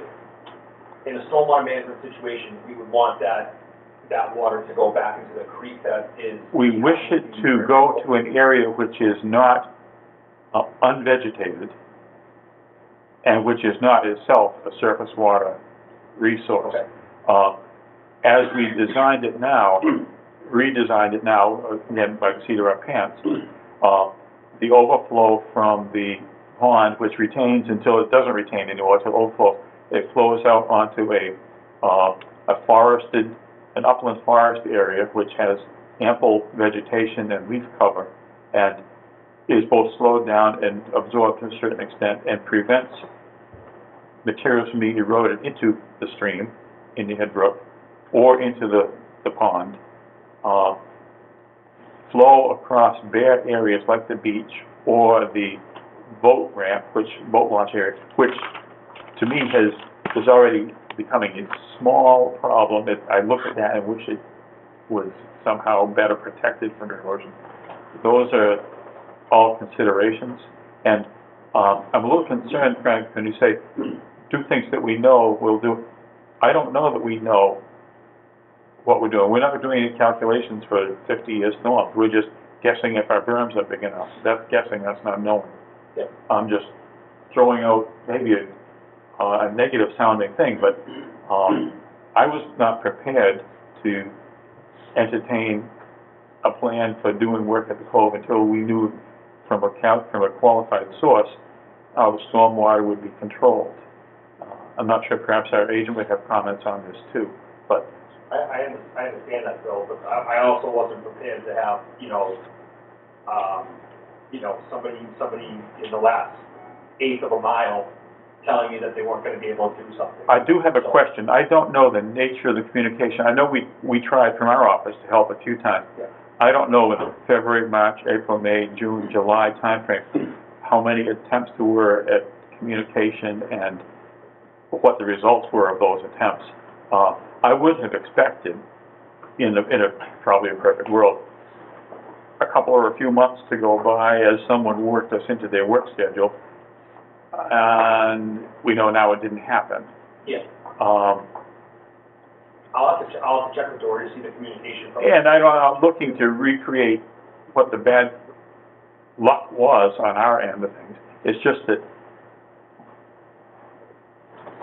in a stormwater management situation, we would want that water to go back into the creek that is. We wish it to go to an area which is not unvegetated and which is not itself a surface water resource. Okay. As we redesigned it now, again, by the seat of our pants, the overflow from the pond, which retains until it doesn't retain anymore, until overflow, it flows out onto an upland forest area, which has ample vegetation and leaf cover, and is both slowed down and absorbed to a certain extent, and prevents materials from being eroded into the stream, Indian Brook, or into the pond. Flow across bare areas like the beach or the boat launch area, which to me is already becoming a small problem. I look at that and wish it was somehow better protected from erosion. Those are all considerations, and I'm a little concerned, Frank, when you say do things that we know we'll do. I don't know that we know what we're doing. We're not doing any calculations for 50 years north. We're just guessing if our berms are big enough. That's guessing, that's not knowing. Yeah. I'm just throwing out maybe a negative sounding thing, but, I was not prepared to entertain a plan for doing work at the Cove until we knew from a qualified source how the stormwater would be controlled. I'm not sure, perhaps our agent would have comments on this too, but I understand that, Bill, but I also wasn't prepared to have, somebody in the last eighth of a mile telling me that they weren't gonna be able to do something. I do have a question. I don't know the nature of the communication. I know we tried from our office to help a few times. Yeah. I don't know in the February, March, April, May, June, July timeframe, how many attempts there were at communication and what the results were of those attempts. I would have expected, in a probably a perfect world, a couple or a few months to go by as someone worked us into their work schedule, and we know now it didn't happen. Yeah, Um, I'll have to check with Dory to see the communication from. And I'm looking to recreate what the bad luck was on our end of things. It's just that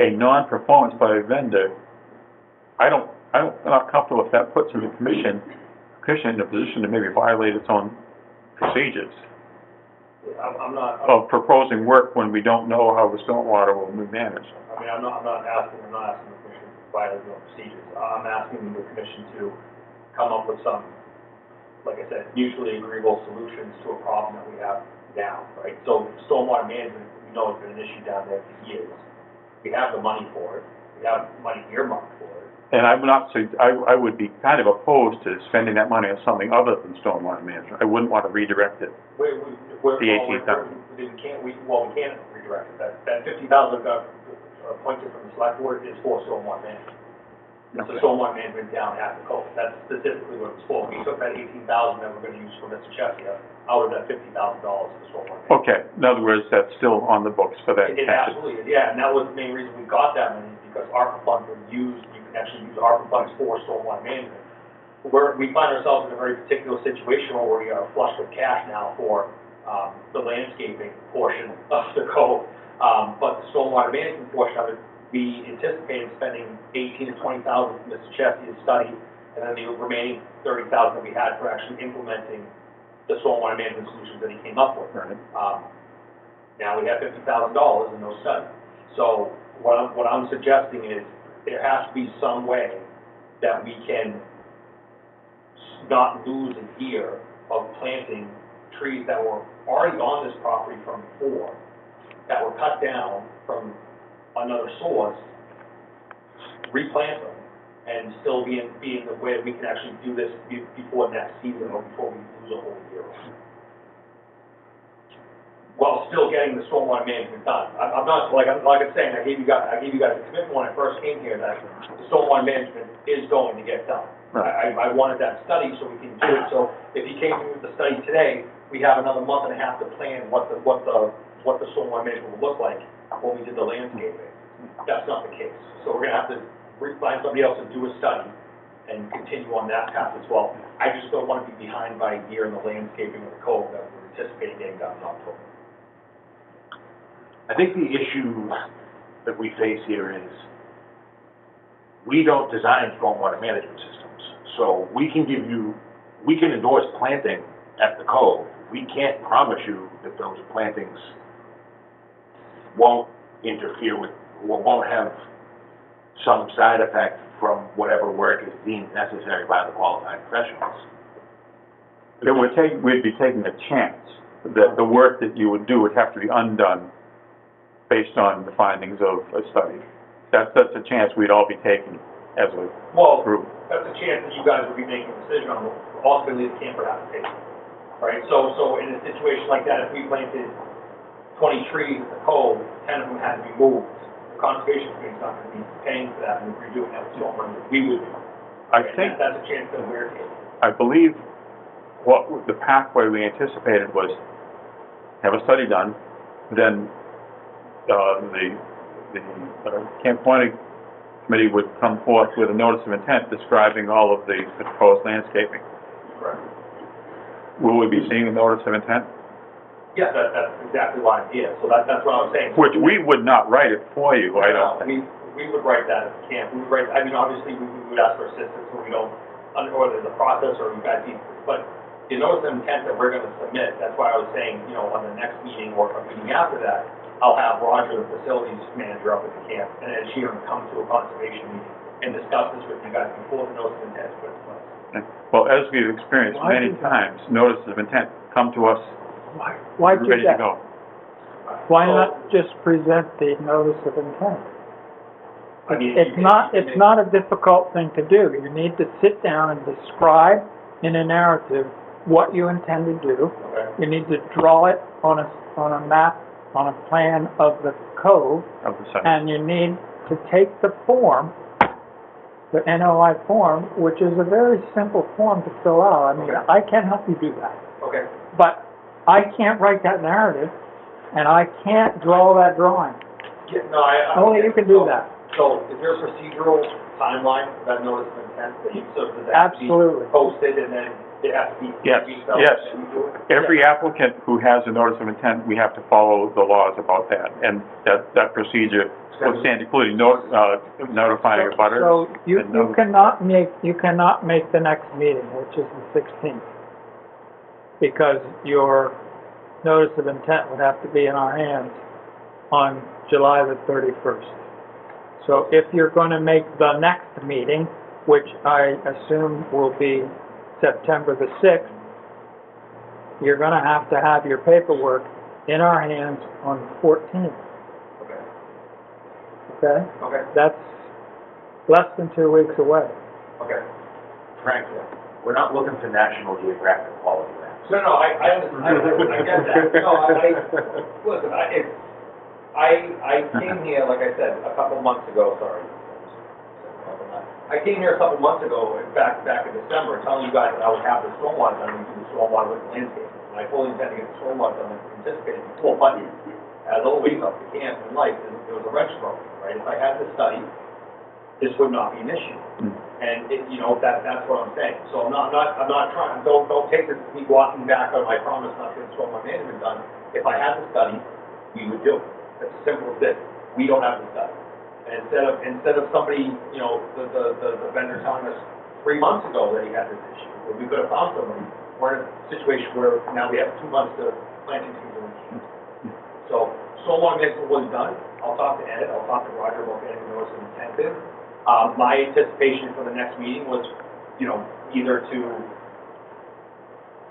a non-performance by a vendor, I'm not comfortable if that puts the commission in a position to maybe violate its own procedures I'm not, of proposing work when we don't know how the stormwater will be managed. I mean, I'm not asking the commission to violate their own procedures. I'm asking the commission to come up with some, like I said, mutually agreeable solutions to a problem that we have now, right? So stormwater management, we know it's been an issue down there for years. We have the money for it. We have money earmarked for it. And I'm not, I would be kind of opposed to spending that money on something other than stormwater management. I wouldn't want to redirect it. We're, The 18,000. we can't redirect it. That 50,000 got appointed from the select board is for stormwater management. It's a stormwater management down at the coast. That's specifically what it's for. We took that 18,000 that we're gonna use for Mr. Chesia out of that $50,000 for stormwater management. Okay, in other words, that's still on the books for that It intention. absolutely is, yeah, and that was the main reason we got that money, because ARPA funds were used, you can actually use ARPA funds for stormwater management. We find ourselves in a very particular situation where we are flush with cash now for, the landscaping portion of the code. But the stormwater management portion of it, we anticipated spending 18 to 20,000 for Mr. Chesky's study, and then the remaining 30,000 that we had for actually implementing the stormwater management solutions that he came up with. Right. Now we have $50,000 in those studies. So what I'm suggesting is there has to be some way that we can not lose a year of planting trees that were already on this property from before, that were cut down from another source, replant them, and still be in the way that we can actually do this before next season or before we lose a whole year. While still getting the stormwater management done. I'm not, like I'm saying, I gave you guys a commitment when I first came here that the stormwater management is going to get done. Right. I wanted that study so we can do it. So if you came through with the study today, we have another month and a half to plan what the stormwater management will look like when we did the landscaping. That's not the case. So we're gonna have to find somebody else to do a study and continue on that path as well. I just don't want to be behind by a year in the landscaping of the cove that we're anticipating getting done in October. I think the issue that we face here is we don't design stormwater management systems. So we can endorse planting at the cove. We can't promise you that those plantings won't interfere with, or won't have some side effect from whatever work is deemed necessary by the qualified professionals. We'd be taking a chance that the work that you would do would have to be undone based on the findings of a study. That's a chance we'd all be taking as a group. That's a chance that you guys would be making a decision on. Ultimately, the camper application, right? So in a situation like that, if we planted 20 trees at the cove, 10 of them had to be moved. The conservation committee's not going to be paying for that, and if we're doing that with stormwater, we would do. I think, That's a chance that we're taking. I believe what the pathway we anticipated was have a study done, then the Camp Quantick Committee would come forth with a notice of intent describing all of the proposed landscaping. Correct. Will we be seeing a notice of intent? Yeah, that's exactly why I'm here, so that's what I was saying. Which we would not write it for you, I don't No, think. we would write that if we can, we would write, I mean, obviously, we would ask for assistance when we don't, or there's a process, or you guys need, but the notice of intent that we're gonna submit, that's why I was saying, you know, on the next meeting or a meeting after that, I'll have Roger, the facilities manager up at the camp, and Ed Sheeran come to a conservation meeting and discuss this with you guys before the notice of intent is put in place. Well, as we've experienced Why many do that? times, notices of intent come to us Why do ready to that? go. Why So, not just present the notice of intent? I mean, It's not a difficult thing to do. You need to sit down and describe in a narrative what you intend to do. Okay. You need to draw it on a map, on a plan of the cove, Of the site. and you need to take the form, the NOI form, which is a very simple form to fill out. I mean, Okay. I can help you do that. Okay, But I can't write that narrative, and I can't draw that drawing. yeah, no, I. Only you can do that. So, is there a procedural timeline for that notice of intent, that you, so does that have to be Absolutely. posted, and then it has to be? Yes, retailed, yes. and you do it? Every applicant who has a notice of intent, we have to follow the laws about that, and that procedure will stand, including notifying your butters. So you and cannot make the next meeting, which is the 16th, because your notice of intent would have to be in our hands on July the 31st. So if you're going to make the next meeting, which I assume will be September the 6th, you're going to have your paperwork in our hands on the 14th, Okay, okay? okay, That's less than 2 weeks away. okay. Frank, we're not looking for National Geographic quality maps. No, I understand, I get that, no, listen, I came here, like I said, a couple months ago, sorry. I came here a couple months ago, back in December, telling you guys that I would have the stormwater done, and do the stormwater with landscape. And I fully intend to get the stormwater done, and anticipated before, but as a week up the camp in life, there was a wrench broken, right? If I had the study, this would not be an issue. And it, you know, that's what I'm saying. So I'm not trying, don't take this as me walking back on my promise not to get stormwater management done. If I had the study, we would do it. It's as simple as this. We don't have the study. And instead of somebody, you know, the vendor telling us 3 months ago that he had this issue, or we could have found somebody, we're in a situation where now we have 2 months to planting season. So stormwater management was done. I'll talk to Ed, I'll talk to Roger about getting the notice of intent in. My anticipation for the next meeting was, you know, either to,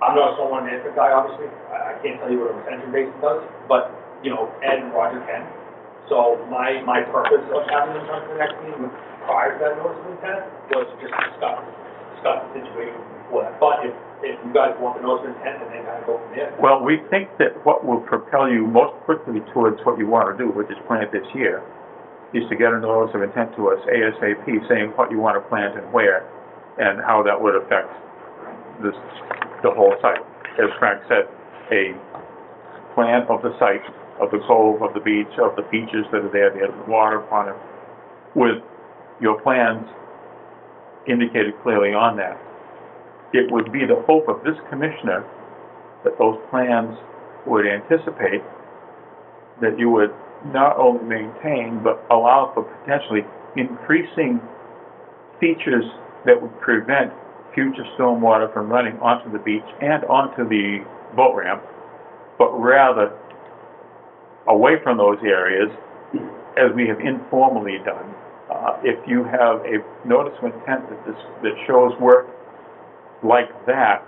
I'm not a stormwater management guy, obviously. I can't tell you what a retention basin does, but, you know, Ed and Roger can. So my purpose of having them come to the next meeting prior to that notice of intent was just discuss the situation before that. But if you guys want the notice of intent, and then kind of go from there. Well, we think that what will propel you most quickly towards what you want to do, which is plant this year, is to get a notice of intent to us ASAP, saying what you want to plant and where, and how that would affect the whole site. As Frank said, a plan of the site, of the cove, of the beach, of the beaches that are there, the water upon it, with your plans indicated clearly on that. It would be the hope of this commissioner that those plans would anticipate that you would not only maintain, but allow for potentially increasing features that would prevent future stormwater from running onto the beach and onto the boat ramp, but rather away from those areas, as we have informally done. If you have a notice of intent that shows work like that,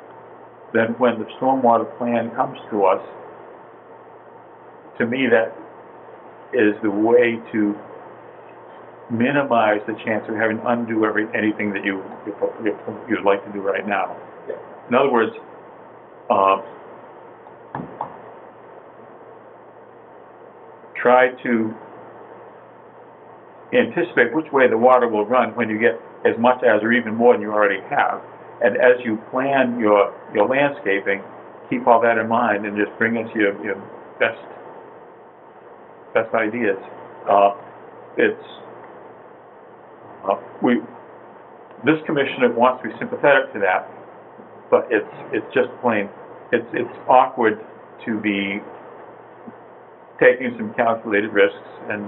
then when the stormwater plan comes to us, to me that is the way to minimize the chance of having to undo anything that you'd like to do right now. In other words, try to anticipate which way the water will run when you get as much as or even more than you already have. And as you plan your landscaping, keep all that in mind and just bring us your best ideas. This commissioner wants to be sympathetic to that, but it's just plain, it's awkward to be taking some calculated risks, and,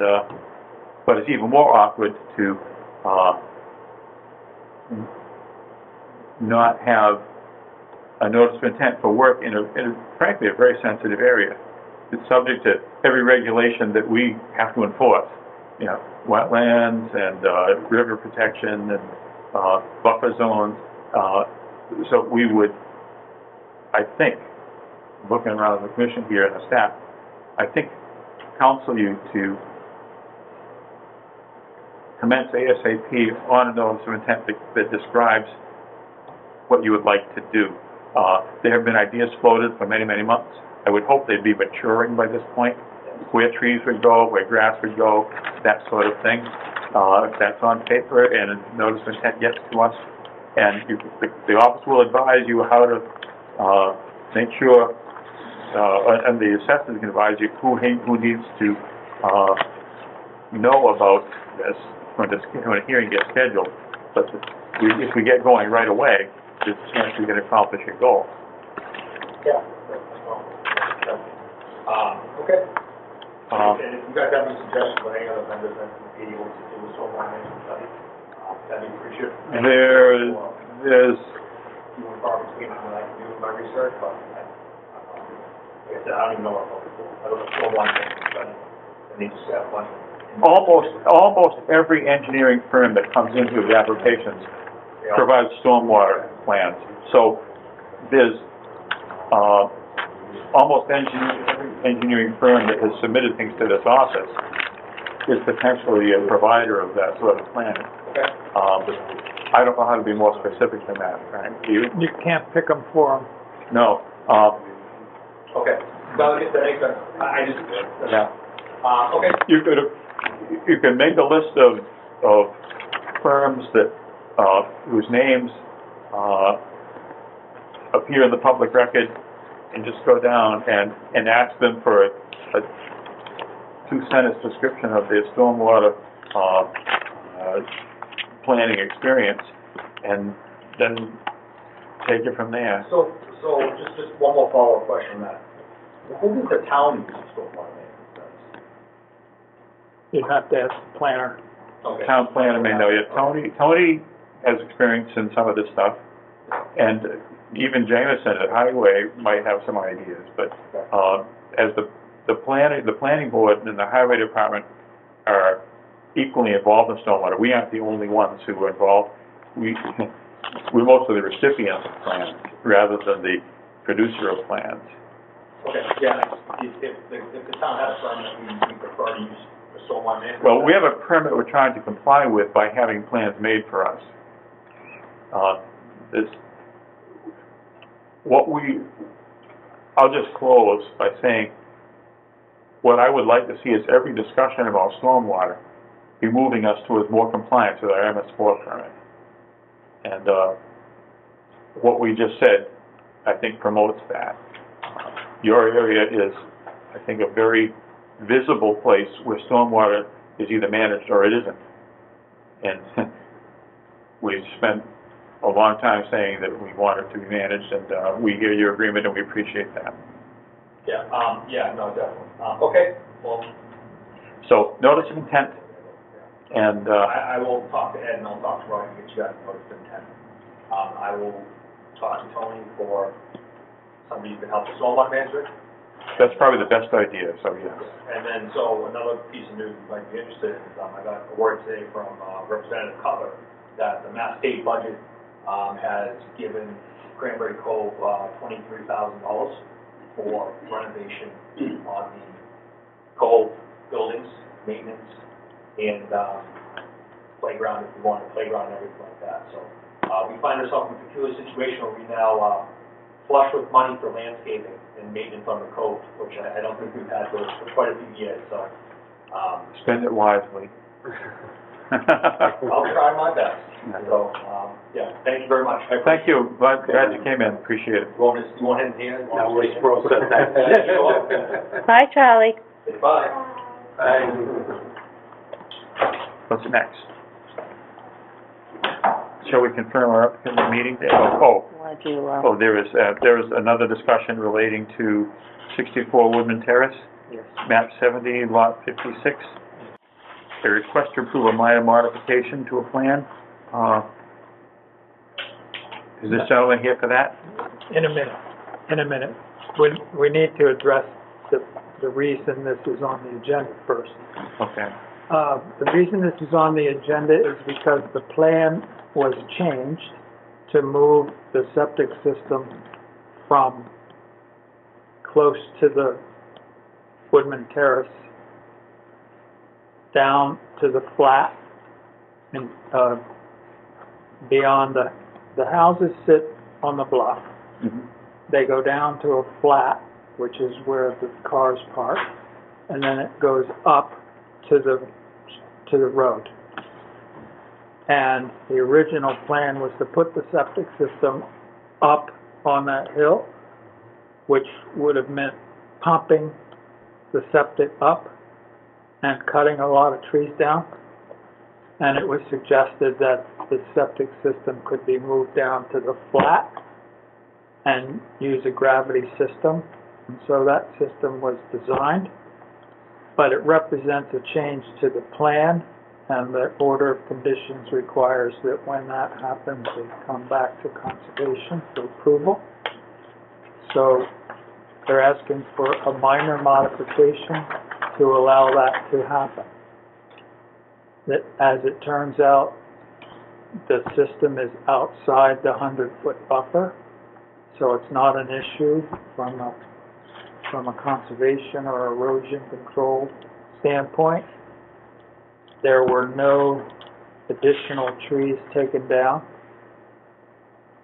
but it's even more awkward to, not have a notice of intent for work in a frankly, a very sensitive area. It's subject to every regulation that we have to enforce, you know, wetlands and, river protection and, buffer zones. So we would, I think, looking around the commission here and the staff, I think counsel you to commence ASAP on a notice of intent that describes what you would like to do. There have been ideas floated for many, many months. I would hope they'd be maturing by this point, where trees would go, where grass would go, that sort of thing. If that's on paper and a notice of intent gets to us, and the office will advise you how to make sure, and the assessors can advise you who needs to know about this when a hearing gets scheduled. But if we get going right away, there's a chance you're going to accomplish your goal. Yeah. Okay. And if you guys have any suggestions on any other vendors that would be able to do a stormwater management study, that'd be appreciated. There's You and Barbara between what I can do with my research, but like I said, I don't even know what I'm looking for. I don't know stormwater management study, and they just have a bunch of. almost every engineering firm that comes into the applications provides stormwater plans. So there's almost every engineering firm that has submitted things to this office is potentially a provider of that sort of planning. Okay. I don't know how to be more specific than that, Frank. Do you? You can't pick them for them. No. Okay. No, that makes sense. I just. Yeah. Okay. You could make a list of firms that whose names appear in the public record, and just go down and ask them for a two-sentence description of their stormwater planning experience, and then take it from there. So just one more follow-up question on that. Who does the town use stormwater management studies? You'd have to ask the planner. Okay. Town planner may know you. Tony has experience in some of this stuff, and even Jameson at Highway might have some ideas, but as the planning board and the highway department are equally involved in stormwater. We aren't the only ones who are involved. We're mostly the recipients of plans rather than the producer of plans. Okay, yeah, if the town had a firm that we prefer to use for stormwater management. Well, we have a permit we're trying to comply with by having plans made for us. I'll just close by saying, what I would like to see is every discussion about stormwater be moving us towards more compliance with our MS4 permit. And what we just said, I think, promotes that. Your area is, I think, a very visible place where stormwater is either managed or it isn't. And we've spent a long time saying that we want it to be managed, and we hear your agreement and we appreciate that. Yeah, no, definitely. Okay, well. So, notice of intent, and I will talk to Ed and I'll talk to Roy and get you guys a notice of intent. I will talk to Tony for somebody who can help with stormwater management. that's probably the best idea, so yes. And then, so another piece of news you might be interested in is, I got a word today from Representative Cutler that the Mass State budget has given Cranberry Cove $23,000 for renovation on the Cove buildings, maintenance, and playground, if you want a playground and everything like that. So we find ourselves in a peculiar situation where we now flush with money for landscaping and maintenance on the Cove, which I don't think we've had for quite a few years. So Spend it wisely. I'll try my best. So, yeah, thank you very much. Thank you, glad you came in, appreciate it. You want him here? Now, we're all set, thanks. Bye, Charlie. Bye. What's next? Shall we confirm our upcoming meeting date? Oh, wanted you, Oh, there is another discussion relating to 64 Woodman Terrace, Yes. map 70, lot 56. A request to approve a minor modification to a plan. Is this gentleman here for that? In a minute. We need to address the reason this is on the agenda first. Okay. The reason this is on the agenda is because the plan was changed to move the septic system from close to the Woodman Terrace down to the flat and, beyond the houses sit on the bluff. Mhm. They go down to a flat, which is where the cars park, and then it goes up to the road. And the original plan was to put the septic system up on that hill, which would have meant pumping the septic up and cutting a lot of trees down. And it was suggested that the septic system could be moved down to the flat and use a gravity system. And so that system was designed, but it represents a change to the plan, and the order of conditions requires that when that happens, they come back to conservation for approval. So they're asking for a minor modification to allow that to happen. That, as it turns out, the system is outside the 100-foot buffer, so it's not an issue from a conservation or erosion control standpoint. There were no additional trees taken down,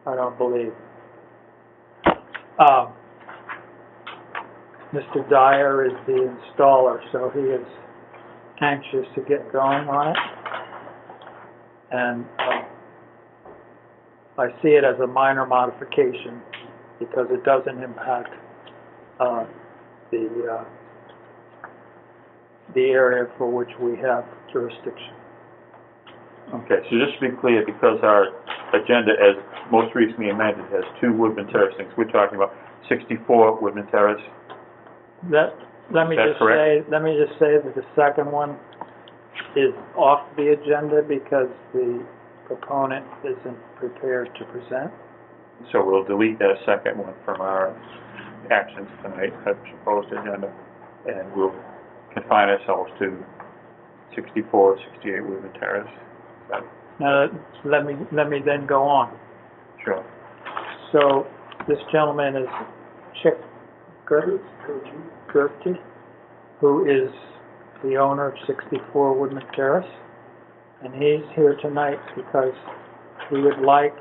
I don't believe. Mr. Dyer is the installer, so he is anxious to get going on it. And I see it as a minor modification because it doesn't impact the area for which we have jurisdiction. Okay, so just to be clear, because our agenda, as most recently amended, has 2 Woodman Terrace things, we're talking about 64 Woodman Terrace. Let me That's just correct? say that the second one is off the agenda because the proponent isn't prepared to present. So we'll delete that second one from our actions tonight, our proposed agenda, and we'll confine ourselves to 64, 68 Woodman Terrace. So, Now, let me then go on. sure. So, this gentleman is Chick Gertie, who is the owner of 64 Woodman Terrace, and he's here tonight because he would like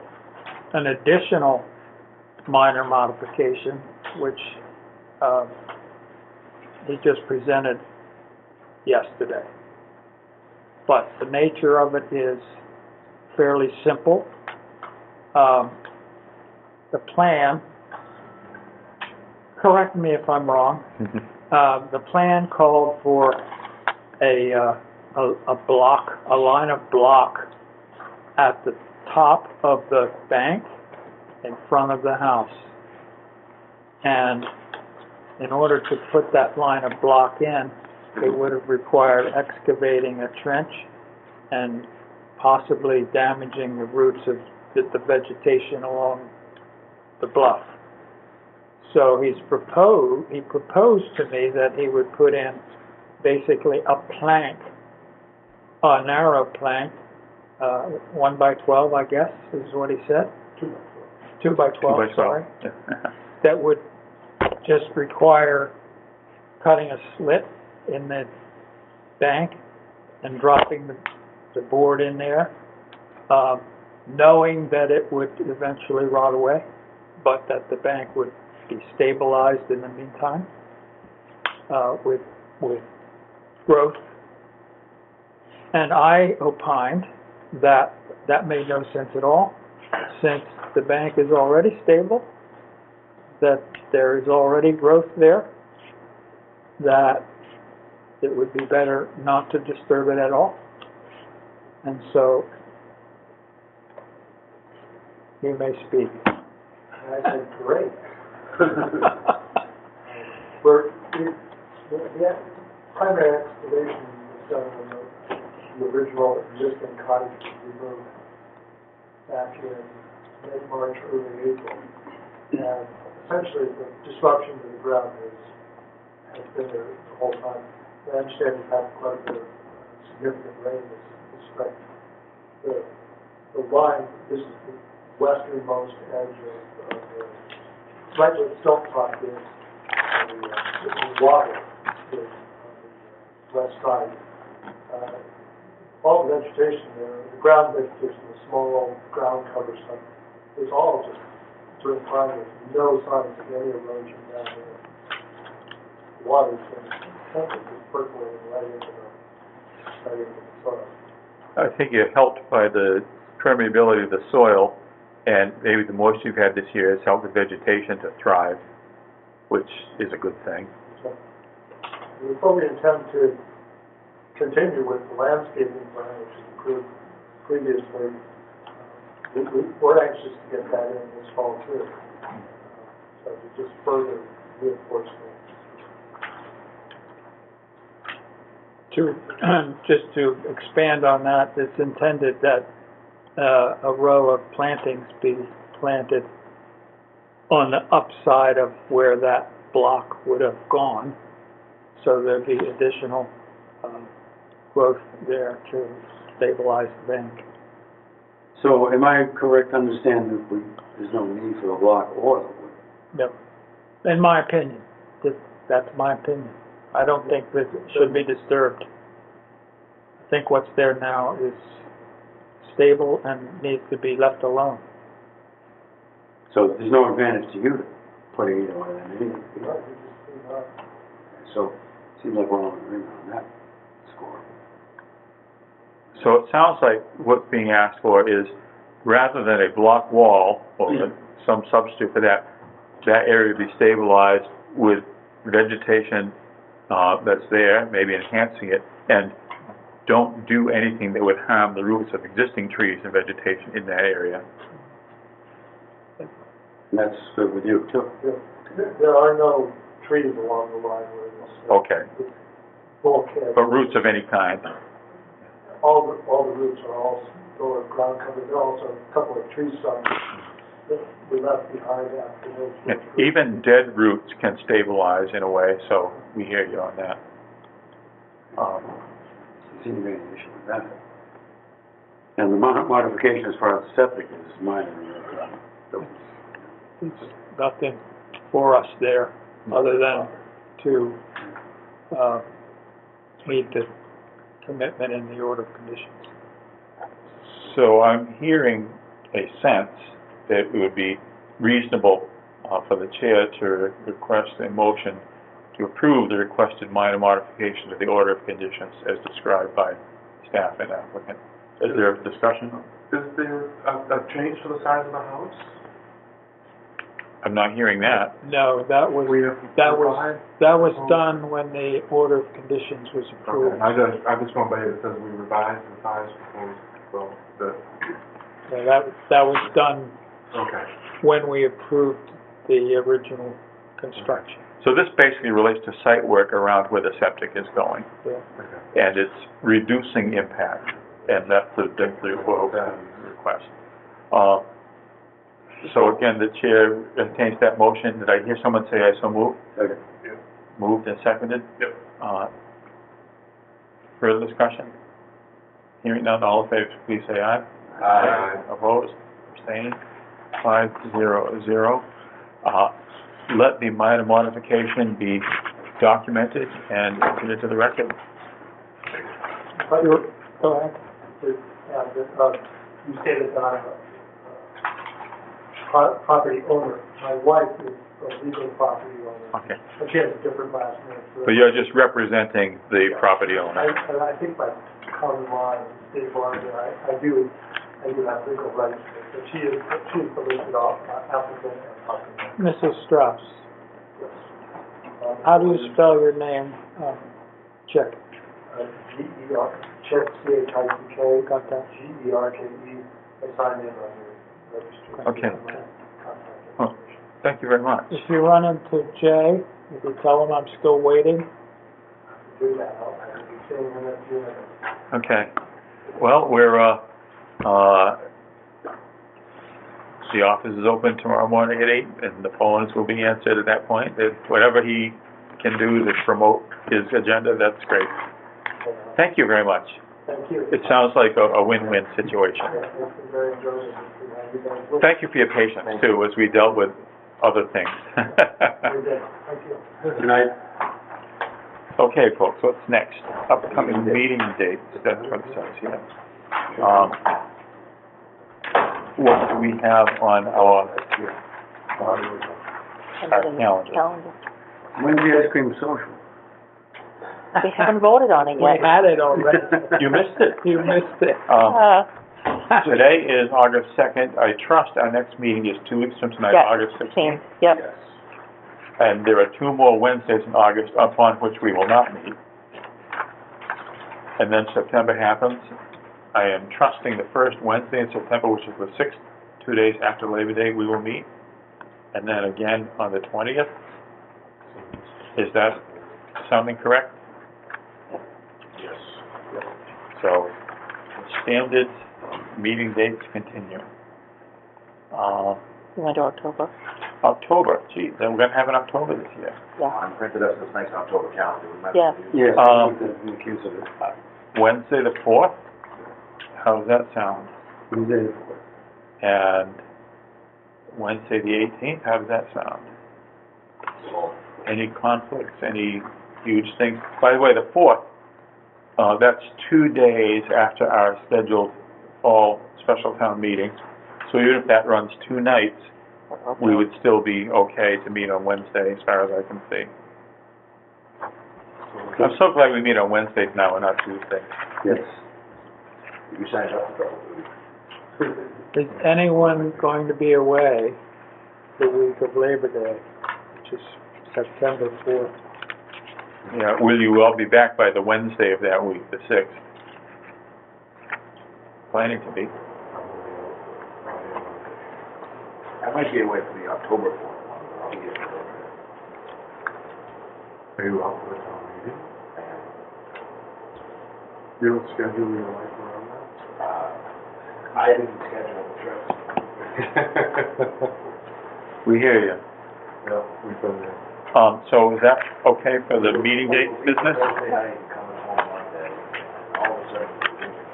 an additional minor modification, which he just presented yesterday. But the nature of it is fairly simple. The plan, correct me if I'm wrong, the plan called for a line of block at the top of the bank in front of the house. And in order to put that line of block in, it would have required excavating a trench and possibly damaging the roots of the vegetation along the bluff. So he proposed to me that he would put in basically a plank, a narrow plank, 1 by 12, I guess, is what he said. 2 by 12, 2 by 12. sorry. That would just require cutting a slit in the bank and dropping the board in there, knowing that it would eventually rot away, but that the bank would be stabilized in the meantime with growth. And I opined that that made no sense at all, since the bank is already stable, that there is already growth there, that it would be better not to disturb it at all. And so, you may speak. And I said, great. The primary excavation was done when the original existing cottage was removed back in mid-March, early April. And essentially, the disruption to the ground has been there the whole time. I understand we've had quite a bit of significant rain this spring. The line, this is the westernmost edge of the, right where the silt top is, the water is on the west side. All the vegetation there, the ground vegetation, the small ground cover stuff, is all just doing fine with no signs of any erosion down there. The water's been just percolating right into the soil. I think you're helped by the permeability of the soil, and maybe the moisture you've had this year has helped the vegetation to thrive, which is a good thing. So, we fully intend to continue with the landscaping plan, which is approved previously. We're anxious to get that in this fall too. So to just further reinforce that. Just to expand on that, it's intended that a row of plantings be planted on the upside of where that block would have gone, so there'd be additional growth there to stabilize the bank. So am I correct to understand that there's no need for the block or the wood? No, in my opinion, that's my opinion. I don't think that it should be disturbed. I think what's there now is stable and needs to be left alone. So there's no advantage to you putting either one of them in? So it seems like we're on agreement on that score. So it sounds like what's being asked for is, rather than a block wall or some substitute for that, that area be stabilized with vegetation that's there, maybe enhancing it, and don't do anything that would harm the roots of existing trees and vegetation in that area. And that's good with you too? There are no trees along the line where this. Okay. Bulkhead. But roots of any kind. All the roots are all ground covered. There are also a couple of tree stumps that we left behind after those. And even dead roots can stabilize in a way, so we hear you on that. Seems to be an issue with that. And the modification as far as the septic is minor. It's nothing for us there, other than to meet the commitment in the order of conditions. So I'm hearing a sense that it would be reasonable for the chair to request a motion to approve the requested minor modification of the order of conditions as described by staff and applicant. Is there a discussion? Is there a change to the size of the house? I'm not hearing that. No, that was done when the order of conditions was approved. Okay, I just went by it says we revised the size proposed, well, Yeah, that was done okay. when we approved the original construction. So this basically relates to site work around where the septic is going, Yeah. and it's reducing impact, and that's the request. So again, the chair entertains that motion. Did I hear someone say I so moved? Okay. Moved and seconded? Yep. Further discussion? Hearing none, all in favor, please say aye. Aye. Opposed? Abstaining? 5-0-0. Let the minor modification be documented and entered into the record. Go ahead. You stated that I'm a property owner. My wife is a legal property owner. Okay. But she has a different last name. But you're just representing the property owner. I think by common law and state law, I do have legal rights, but she is the legal applicant and occupant. Mrs. Strauss, Yes. how do you spell your name? Check. G-E-R, check, C-H-I-C-K. Got that? G-E-R-K-E. I signed in on your registry. Okay. Contact. Huh. thank you very much. If you run into Jay, you can tell him I'm still waiting. Do that, I'll be seeing him in a few minutes. Okay. Well, the office is open tomorrow morning at 8, and the phones will be answered at that point. If whatever he can do to promote his agenda, that's great. Thank you very much. Thank you. It sounds like a win-win situation. Yeah, it's been very enjoyable to see how you guys work. Thank you for your patience, too, as we dealt with other things. Very good. Thank you. Good night. Okay, folks, what's next? Upcoming meeting dates, that's what it says here. What do we have on our calendar? When's the ice cream social? We haven't voted on it We yet. had it already. You missed it. You missed it. Today is August 2nd. I trust our next meeting is 2 weeks from tonight, Yeah, August 16th. Yep. Yes. And there are 2 more Wednesdays in August upon which we will not meet. And then September happens. I am trusting the first Wednesday in September, which is the 6th, 2 days after Labor Day, we will meet. And then again on the 20th. Is that sounding correct? Yes. So, standard meeting dates continue. You want to do October? October, gee, then we're gonna have an October this year. Yeah. I'm printed us this nice October calendar. We might Yeah. as well use it. Yes, the accused of it. Wednesday the 4th, how does that sound? Wednesday the 4th. And Wednesday the 18th, how does that sound? So, Any conflicts, any huge things? By the way, the 4th, that's 2 days after our scheduled fall special town meeting. So even if that runs 2 nights, we would still be okay to meet on Wednesday, as far as I can see. I'm so glad we meet on Wednesdays now and not Tuesdays. Yes. you signed up for it. Is anyone going to be away the week of Labor Day, which is September 4th? Yeah, will you all be back by the Wednesday of that week, the 6th? Planning to be. I might be away for the October 4th one. I'll be here. Are you out for the town meeting? You don't schedule your life around I didn't schedule the trips. We hear you. Yeah, we've been there. So is that okay for the meeting date business? Thursday night, coming home Monday, and all of a sudden,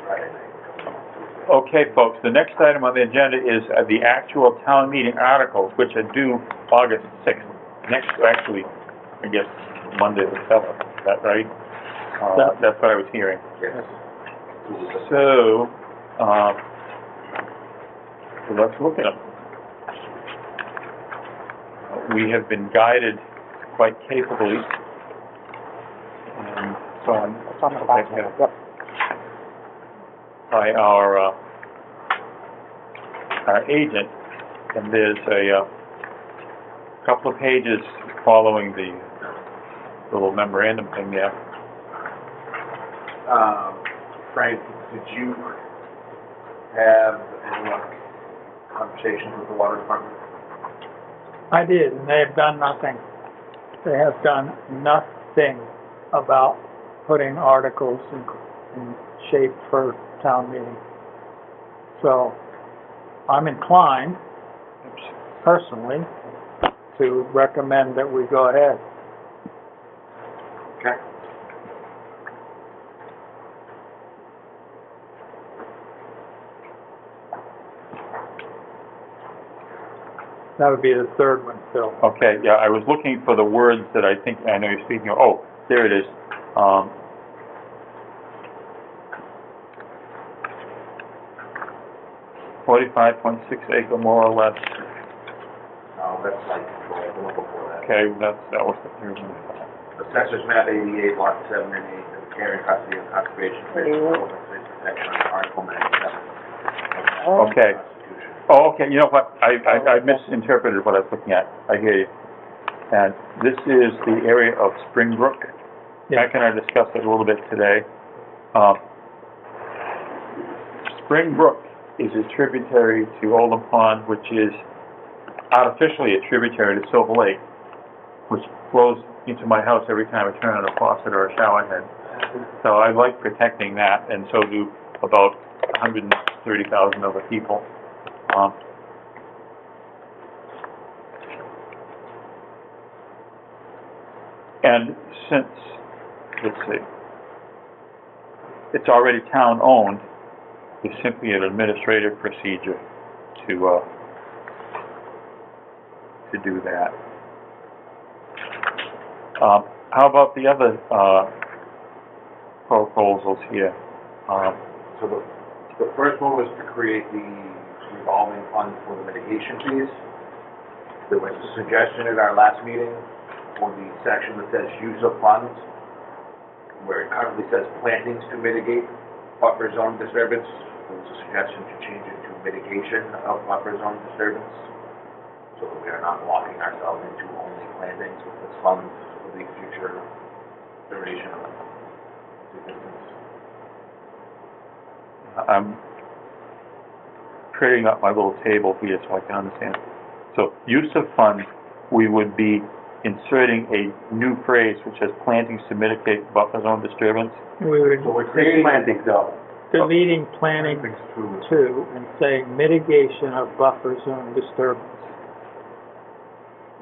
Friday night, coming home Tuesday. Okay, folks, the next item on the agenda is the actual town meeting articles, which are due August 6th. Next, actually, I guess, Monday the 7th, is that right? That's what I was hearing. Yes. So, let's look at them. We have been guided quite capably, and so on. It's on the back. Yep. By our agent, and there's a couple of pages following the little memorandum thing there. Frank, did you have any conversations with the water department? I did, and they have done nothing. They have done nothing about putting articles in shape for town meeting. So, I'm inclined, personally, to recommend that we go ahead. Okay. That would be the third one, Phil. Okay, yeah, I was looking for the words that I think, I know you're speaking of, oh, there it is. 45.6 acre, more or less. No, that's like, the one before that. Okay, that was the third one. Assessors map 88, lot 7 and 8, and carrying custody of conservation commission, wildlife protection under Article 97. Okay. Oh, okay, you know what, I misinterpreted what I was looking at, I hear you. And this is the area of Springbrook. Mike and I discussed it a little bit today. Springbrook is a tributary to Oldham Pond, which is artificially a tributary to Silver Lake, which flows into my house every time I turn on a faucet or a shower head. So I like protecting that, and so do about 130,000 other people. And since, let's see, it's already town-owned, it's simply an administrative procedure to do that. How about the other proposals here? So the first one was to create the revolving fund for the mitigation fees. There was a suggestion at our last meeting for the section that says use of funds, where it currently says plantings to mitigate buffer zone disturbance. There was a suggestion to change it to mitigation of buffer zone disturbance, so that we are not locking ourselves into only plantings with this fund for the future duration of its existence. I'm creating up my little table here so I can understand. So, use of funds, we would be inserting a new phrase which says plantings to mitigate buffer zone disturbance. We would So we're creating plantings though. deleting planning Things too. two and saying mitigation of buffer zone disturbance.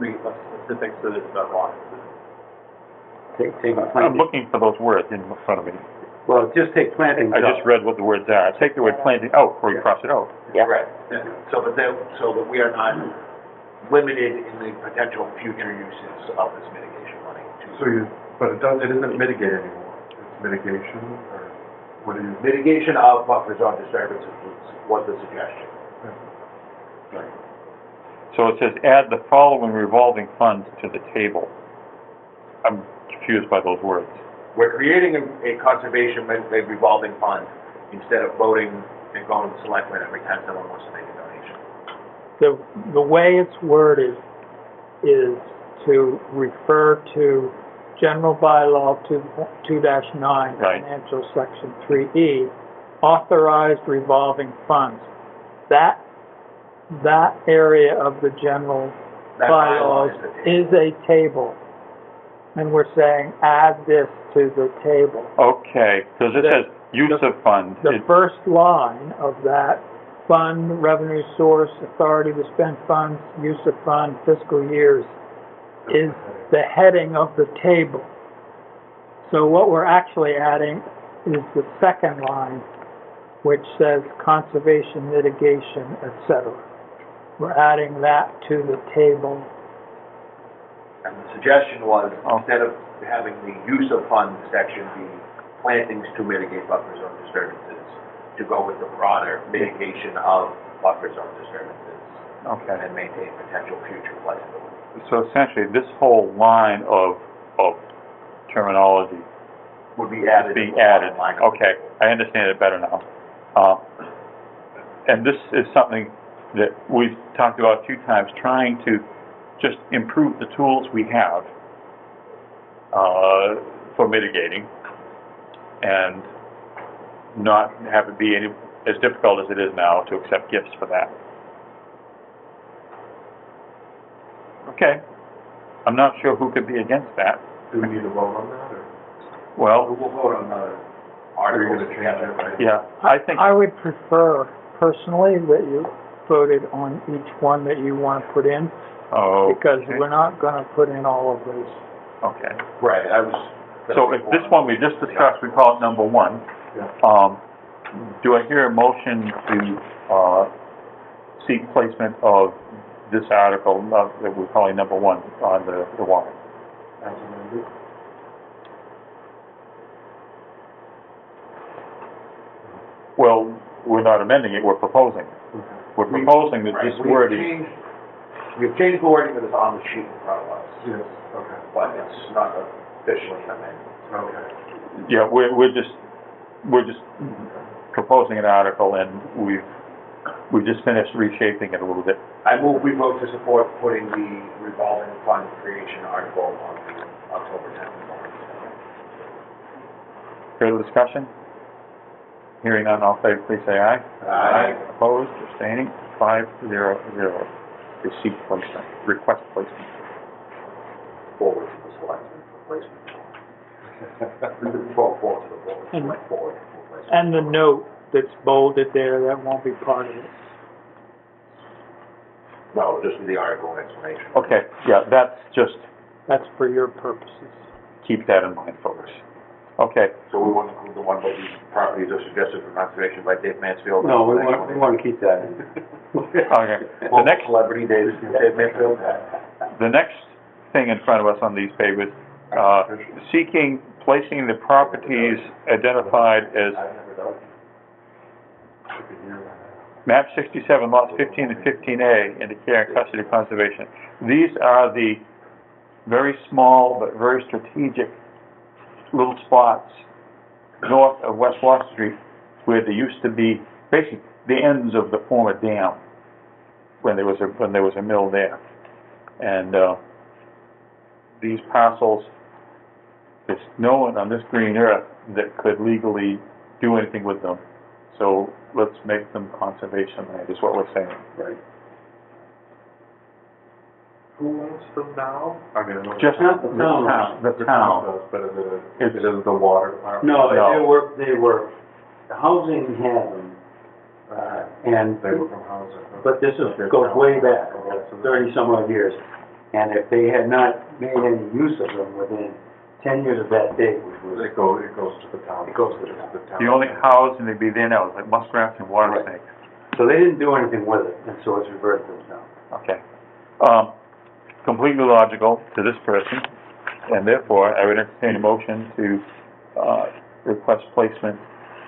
Specifics so that it's not lost. Take I'm plantings. looking for those words in front of me. Well, just take plantings I out. just read what the words are. Take the word planting out before you cross it out. Yeah. Right. So that we are not limited in the potential future uses of this mitigation money. But it isn't mitigate anymore, it's mitigation, or what do you? Mitigation of buffer zone disturbances was the suggestion. So it says add the following revolving funds to the table. I'm confused by those words. We're creating a conservation revolving fund instead of voting and going to selectmen every time someone wants to make a donation. The way it's worded is to refer to General Bylaw 2-9, Right. Financial Section 3E, authorized revolving funds. That area of the general That bylaw bylaws is the is a table. And we're saying add this to the table. Okay, because it says use of funds. The first line of that, fund, revenue source, authority to spend funds, use of fund, fiscal years, is the heading of the table. So what we're actually adding is the second line, which says conservation, mitigation, etc. We're adding that to the table. And the suggestion was, instead of having the use of funds section be plantings to mitigate buffer zone disturbances, to go with the broader mitigation of buffer zone disturbances. Okay. And maintain potential future flexibility. So essentially, this whole line of terminology Would be added. is being to the added. bottom line of the Okay, I understand it better now. And this is something that we've talked about a few times, trying to just improve the tools we have for mitigating and not have it be any as difficult as it is now to accept gifts for that. Okay. I'm not sure who could be against that. Do we need to vote on that, or? Well, We'll vote on the Are you articles gonna change together. it, right? yeah, I think, I would prefer personally that you voted on each one that you want to put in, because okay. we're not going to put in all of those. Okay. Right, I was. So if this one we just discussed, we call it number one. Yeah. Do I hear a motion to, seek placement of this article, that we're calling number one on the warrant? As amended? Well, we're not amending it, we're proposing. We're proposing that this wording, We've changed the wording that is on the sheet in front of us, Yes, okay, but it's not officially an amendment. okay. yeah, we're just proposing an article, and we've just finished reshaping it a little bit. I move we vote to support putting the revolving fund creation article on the October 10th warrant. Further discussion? Hearing none, all in favor, please say aye. Aye. Opposed, abstaining, 5-0-0. receive placement, request placement. Forward to the selectmen for placement. Forward to the board, select forward for placement. And the note that's bolded there, that won't be part of it. No, just the article and explanation. Okay, yeah, that's just, That's for your purposes. keep that in mind, folks. Okay, So we want to include the one about these properties are suggested for conservation by Dave Mansfield? No, we want to keep that in. okay. The Well, next, celebrity, Dave Mansfield. the next thing in front of us on these papers, seeking, placing the properties identified as map 67, lots 15 and 15A into care and custody conservation. These are the very small but very strategic little spots north of West Washington Street where there used to be basically the ends of the former dam when there was a mill there. And these parcels, there's no one on this green earth that could legally do anything with them. So let's make them conservation land, is what we're saying. Right. Who owns them now? I mean, I know Just Not the the town. town, the the town. does, but It's- it is the water department. No, No. they were, the housing had them, and, They were from Hanson. but this goes way back, 30-some odd years. And if they had not made any use of them within 10 years of that date, which was, It goes to the town. It goes to the town. The only housing that'd be there now is like muskrats and water Right. snakes. so they didn't do anything with it, and so it's reverted to the town. Okay. Completely logical to this person, and therefore I would entertain a motion to, request placement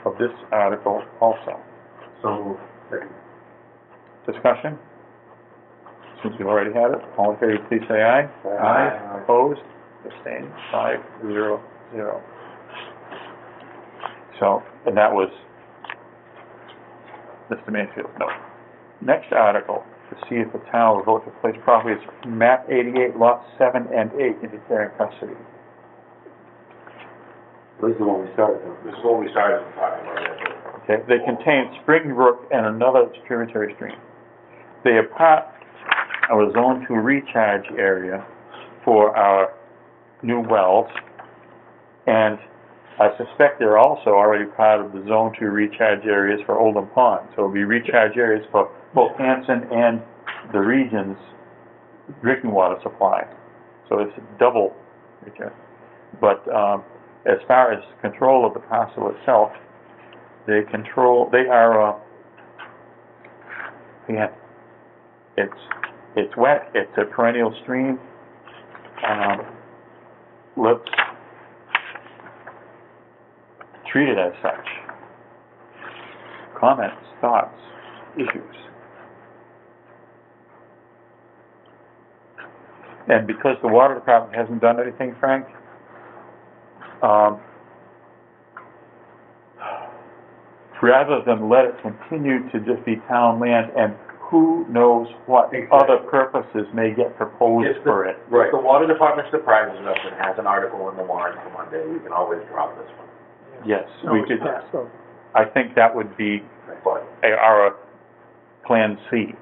of this article also. So, Discussion? Since we've already had it, all in favor, please say aye. Aye. Opposed? Abstained? 5-0-0. So, and that was Mr. Mansfield, no. Next article, to see if the town will vote to place properties map 88, lots 7 and 8 into care and custody. This is the one we started with. This is what we started talking about, yeah. Okay, they contain Spring Brook and another tributary stream. They are part of a Zone 2 recharge area for our new wells, and I suspect they're also already part of the Zone 2 recharge areas for Oldham Pond. So it'll be recharge areas for both Hanson and the region's drinking water supply. So it's a double recharge. But as far as control of the parcel itself, they are, yeah, it's wet, it's a perennial stream. Let's treat it as such. Comments, thoughts, issues. And because the water department hasn't done anything, Frank, rather than let it continue to just be town land, and who knows what other purposes may get proposed for it. If the water department surprises us and has an article in the warrant for Monday, we can always drop this one. Yes, we could, So, I think that would be But our Plan C.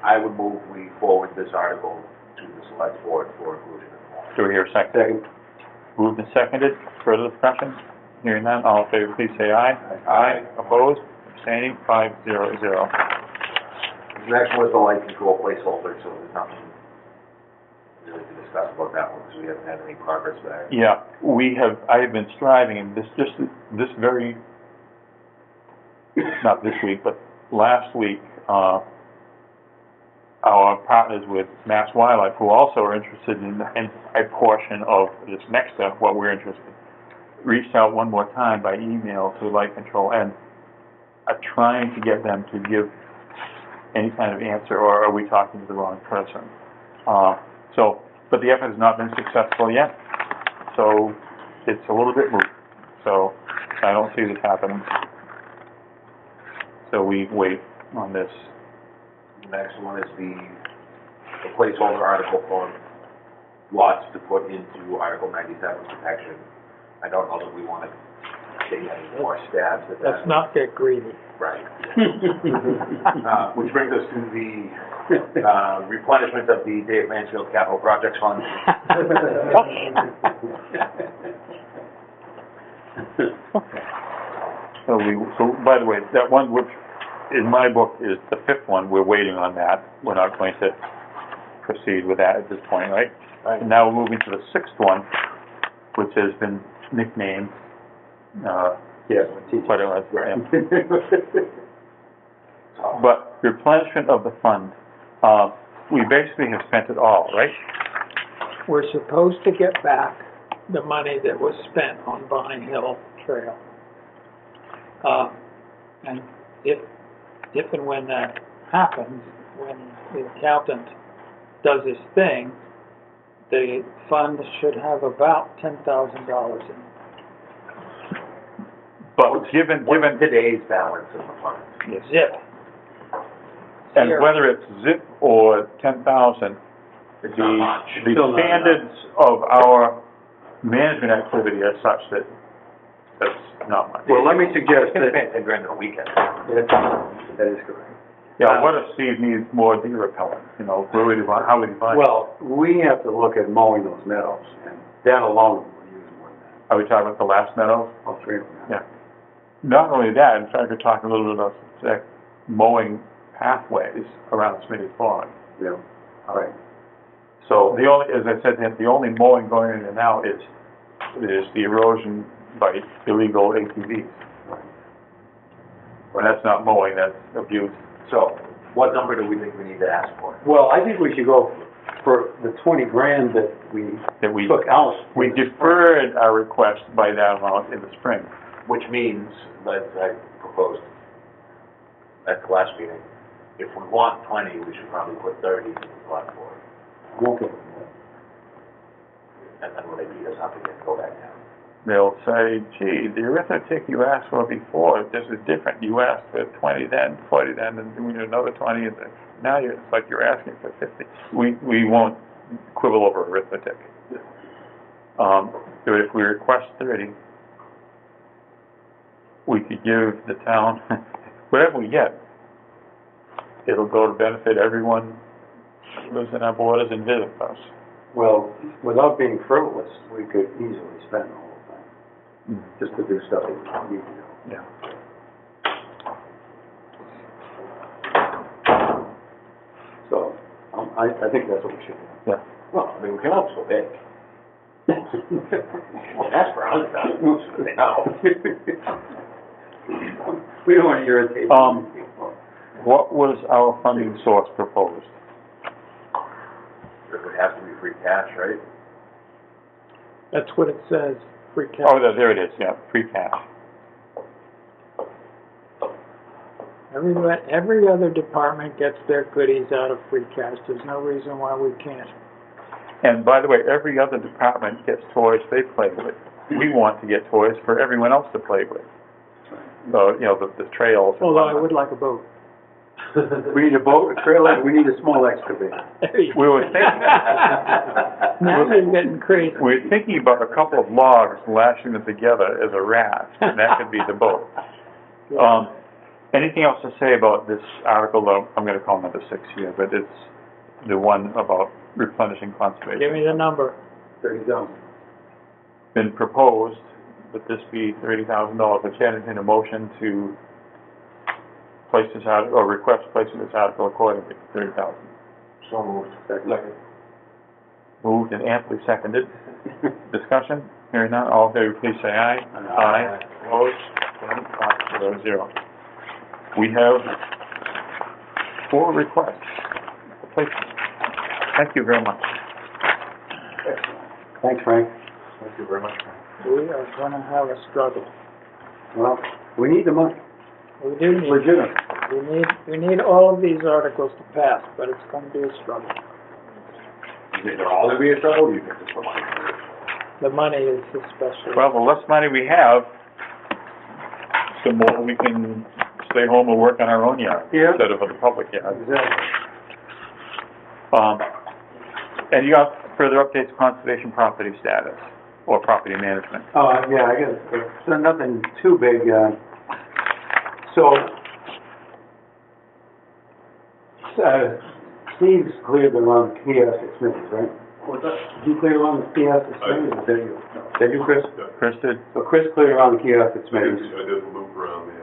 I would move we forward this article to the select board for inclusion in the warrant. Do we hear a second? Second. Moved and seconded, further discussion? Hearing none, all in favor, please say aye. Aye. Opposed? Abstaining? 5-0-0. The next one is the light control placeholder, so there's nothing really to discuss about that one, because we haven't had any progress there. Yeah, I have been striving, and this very, not this week, but last week, our partners with Mass Wildlife, who also are interested in a portion of this next step, what we're interested in, reached out one more time by email to Light Control, and are trying to get them to give any kind of answer, or are we talking to the wrong person? But the effort has not been successful yet, so it's a little bit moot. So I don't see this happening. So we wait on this. The next one is the placeholder article for lots to put into Article 97 protection. I don't know that we want to take any more stabs at that. Let's not get greedy. Right. Which brings us to the, replenishment of the Dave Mansfield Capital Projects Fund. So by the way, that one which in my book is the fifth one, we're waiting on that. We're not going to proceed with that at this point, right? And now we're moving to the sixth one, which has been nicknamed, Yeah. what it was, yeah. But replenishment of the fund, we basically have spent it all, right? We're supposed to get back the money that was spent on Vine Hill Trail. And if and when that happens, when the accountant does his thing, the fund should have about $10,000 in it. But given Today's balance of the fund. yes. Zip. And Zero. whether it's zip or 10,000, It's not much. the Still not standards of our management activity are such that that's not much. Well, let me suggest It's that, $10 grand in a weekend. that is correct. Yeah, what if Steve needs more deer repellent, you know, where would he buy, how would he buy? it? Well, we have to look at mowing those meadows, and that alone will use more than that, Are we talking about the last meadows? all three of them. Yeah. Not only that, in fact, we're talking a little bit about mowing pathways around Smitty's Pond. Yeah, all right. So the only, as I said, the only mowing going in there now is the erosion by illegal ATVs. Well, that's not mowing, that's abuse. So, what number do we think we need to ask for? Well, I think we should go for the 20 grand that we took out. We deferred our request by that amount in the spring. Which means, that I proposed at the last meeting, if we want 20, we should probably put 30 in the fund for it. I'm okay with And then when they beat us up again, go back down. They'll say, gee, the arithmetic you asked for before, this is different. You asked for 20 then, 40 then, and we need another 20, and now it's like you're asking for 50. We won't quibble over arithmetic. But if we request 30, we could give the town, whatever we get, it'll go to benefit everyone who lives in our borders and visits us. it. Well, without being frivolous, we could easily spend the whole thing, just to do stuff that we need to do. Yeah. So, I think that's what we should do. Yeah. Well, I mean, we can also big. Well, that's for $100,000. They know. We don't want to irritate. What was our funding source proposed? It would have to be free cash, right? That's what it says, free cash. Oh, there it is, yeah, free cash. Every other department gets their goodies out of free cash. There's no reason why we can't. And by the way, every other department gets toys they play with. We want to get toys for everyone else to play with. So, you know, the trails. and Although I whatnot. would like a boat. We need a boat, a trailer, we need a small excavator. We were thinking, Now you're getting crazy. we were thinking about a couple of logs, lashing them together as a raft, and that could be the boat. Anything else to say about this article, though? I'm gonna call number 6 here, but it's the one about replenishing conservation. Give me the number. 30,000. Been proposed that this be $30,000, but Chad in a motion to place this out, or request placing this article accordingly, $30,000. So moved. Second. Moved and amply seconded. Discussion? Hearing none, all in favor, please say aye. Aye. Opposed? 0. We have 4 requests for placement. Thank you very much. Thanks, Frank. Thank you very much. We are gonna have a struggle. Well, we need the money, We do need, legitimate. we need all of these articles to pass, but it's gonna be a struggle. You think they're all gonna be in trouble, or you think it's the money? The money is especially. Well, the less money we have, the more we can stay home and work on our own yard Yeah. instead of on the public yard. Exactly. And you got further updates, conservation property status. or property management? Yeah, I guess, so nothing too big, so, Steve's cleared around the kiosk at Smitty's, right? What's that? Did you clear around the kiosk at Smitty's, or did you? Did you, Chris? Chris did? So Chris cleared around the kiosk at Smitty's. I did the loop around the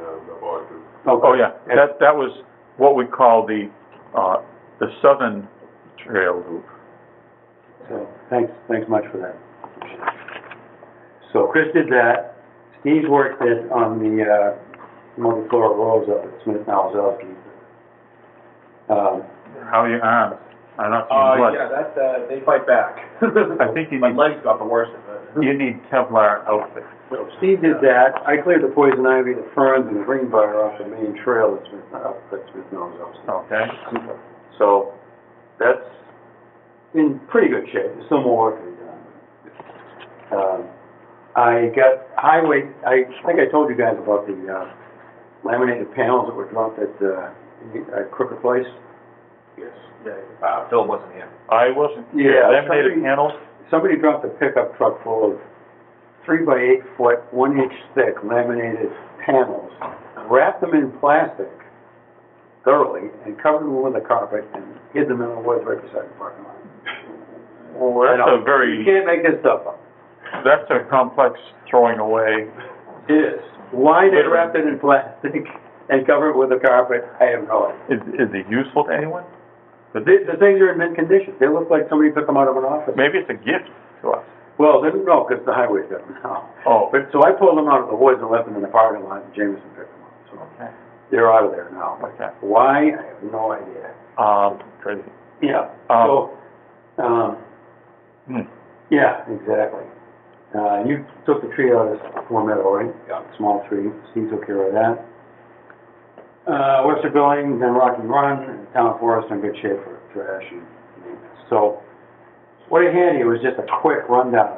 boxes. Oh, yeah, that was what we call the southern trail loop. So, thanks much for that. So Chris did that. Steve's worked it on the, multi-floor rows up at Smith Malzowski. How are your arms? I'm not seeing blood. Yeah, that, they fight back. I think you My need, legs got the worst of it. you need Kevlar outfit. So Steve did that. I cleared the poison ivy, the ferns, and the greenbrier off the main trail at Smith Malzowski. Okay? So that's in pretty good shape. There's still more work to be done. I got highway, I think I told you guys about the laminated panels that were dropped at Crooked Place. Yes, yeah, Phil wasn't here. I wasn't, Yeah, laminated somebody- panels? Somebody dropped a pickup truck full of 3 by 8 foot, 1 inch thick laminated panels, wrapped them in plastic thoroughly, and covered them with a carpet, and hid them in the woods right beside the parking lot. Well, that's You a very, can't make this stuff up. that's a complex throwing away. It is. Why they wrapped it in plastic and cover it with a carpet, I have no idea. Is it useful to anyone? The things are in mint condition. They look like somebody took them out of an office. Maybe it's a gift to us. Well, then, no, because the highway's got them now. Oh, But, so I pulled them out of the woods and left them in the parking lot, and Jameson picked them up. So okay, they're out of there now. okay. Why? I have no idea. Crazy. Yeah. Um, So, Hmm. yeah, exactly. You took the tree out of Four Meadow, right? Yeah. Small tree. Steve took care of that. Webster Building, then Rocky Run, and Town Forest in good shape for trash and maintenance. So, what I had here was just a quick rundown.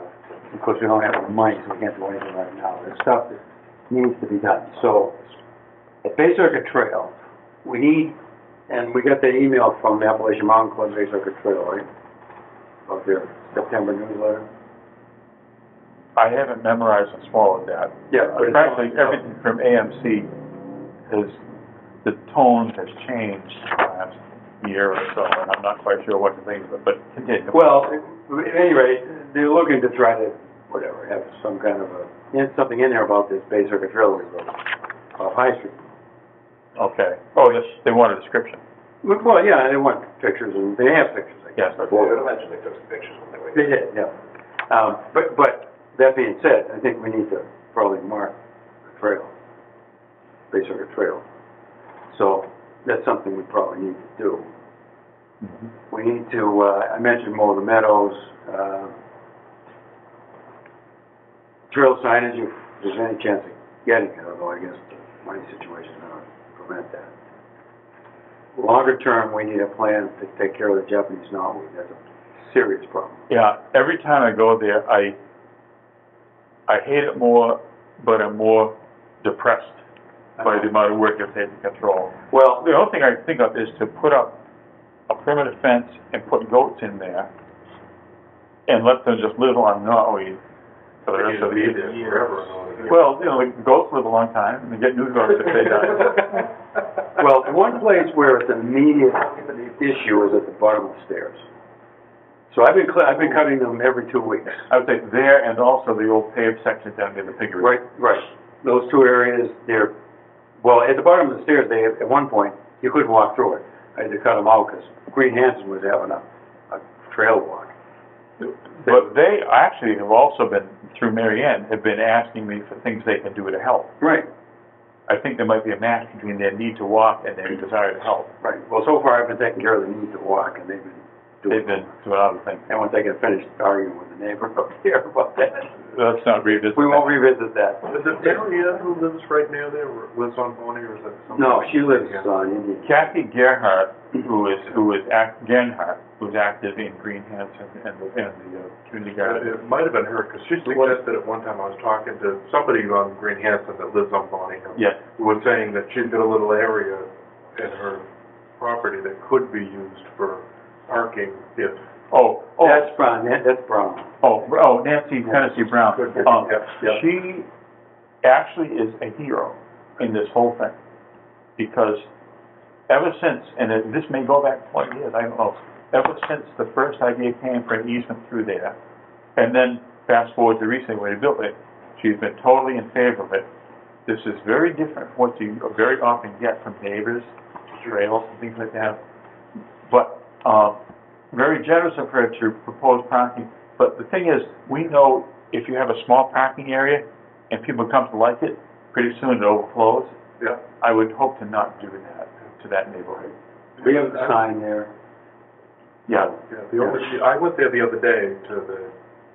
Of course, we don't have the money, so we can't do anything right now. There's stuff that needs to be done. So, at Bay Circuit Trail, we need, and we got the email from the Appalachian Mountain Club Bay Circuit Trail, right? Of their September newsletter. I haven't memorized and swallowed that. Yeah, but it's Frankly, on- everything from AMC has, the tone has changed the last year or so, and I'm not quite sure what to think of it, but continue. Well, at any rate, they're looking to try to, whatever, have some kind of something in there about this Bay Circuit Trail we wrote, off High Street. Okay. Oh, yes, they want a description. Well, yeah, they want pictures, and they have pictures, I guess. Yes, Well, I imagine they took some pictures when they were They here. did, yeah. But that being said, I think we need to probably mark the trail, Bay Circuit Trail. So that's something we probably need to do. Mhm. We need to, I mentioned mow the meadows, trail signage, if there's any chance of getting it, although I guess the money situation is going to prevent that. Longer term, we need a plan to take care of the Japanese knotweed. That's a serious problem. Yeah, every time I go there, I hate it more, but I'm more depressed by the amount of work it's taking to control. Well, The only thing I think of is to put up a perimeter fence and put goats in there and let them just live on knotweed for the rest of the year. Forever. Well, you know, the goats live a long time, and they get new goats if they die. well, one place where it's an immediate issue is at the bottom of the stairs. So I've been cutting them every 2 weeks. I would say there, and also the old paved section down near the piggery. Right. Those two areas, well, at the bottom of the stairs, at one point, you couldn't walk through it. I had to cut them out because Green Hanson was having a trail walk. But they actually have also been, through Mary Ann, have been asking me for things they can do to help. Right. I think there might be a match between their need to walk and their desire to help. Right. Well, so far I've been taking care of the need to walk, and they've been They've been doing other things. And once I get finished arguing with the neighbor up here about that, Let's not revisit we won't that. revisit that. Is it Maria who lives right near there, or lives on Boney, or is that somebody? No, she lives on Indian. Kathy Gerhardt, who's active in Green Hanson and the community garden. It might have been her, because she suggested at one time, I was talking to somebody on Green Hanson that lives on Boney Hill. Yes. Who was saying that she's got a little area in her property that could be used for parking if Oh, That's Brown, that's Brown. Nancy Tennessee Brown. Yeah. She actually is a hero in this whole thing. Because ever since, this may go back 20 years, I don't know, ever since the first idea came for an easement through there, and then fast forward to recently when they built it, she's been totally in favor of it. This is very different from what you very often get from neighbors, trails and things like that. But, very generous of her to propose parking. But the thing is, we know if you have a small parking area and people come to like it, pretty soon it overflows. Yeah. I would hope to not do that to that neighborhood. We have a sign there. Yeah. Yeah, I went there the other day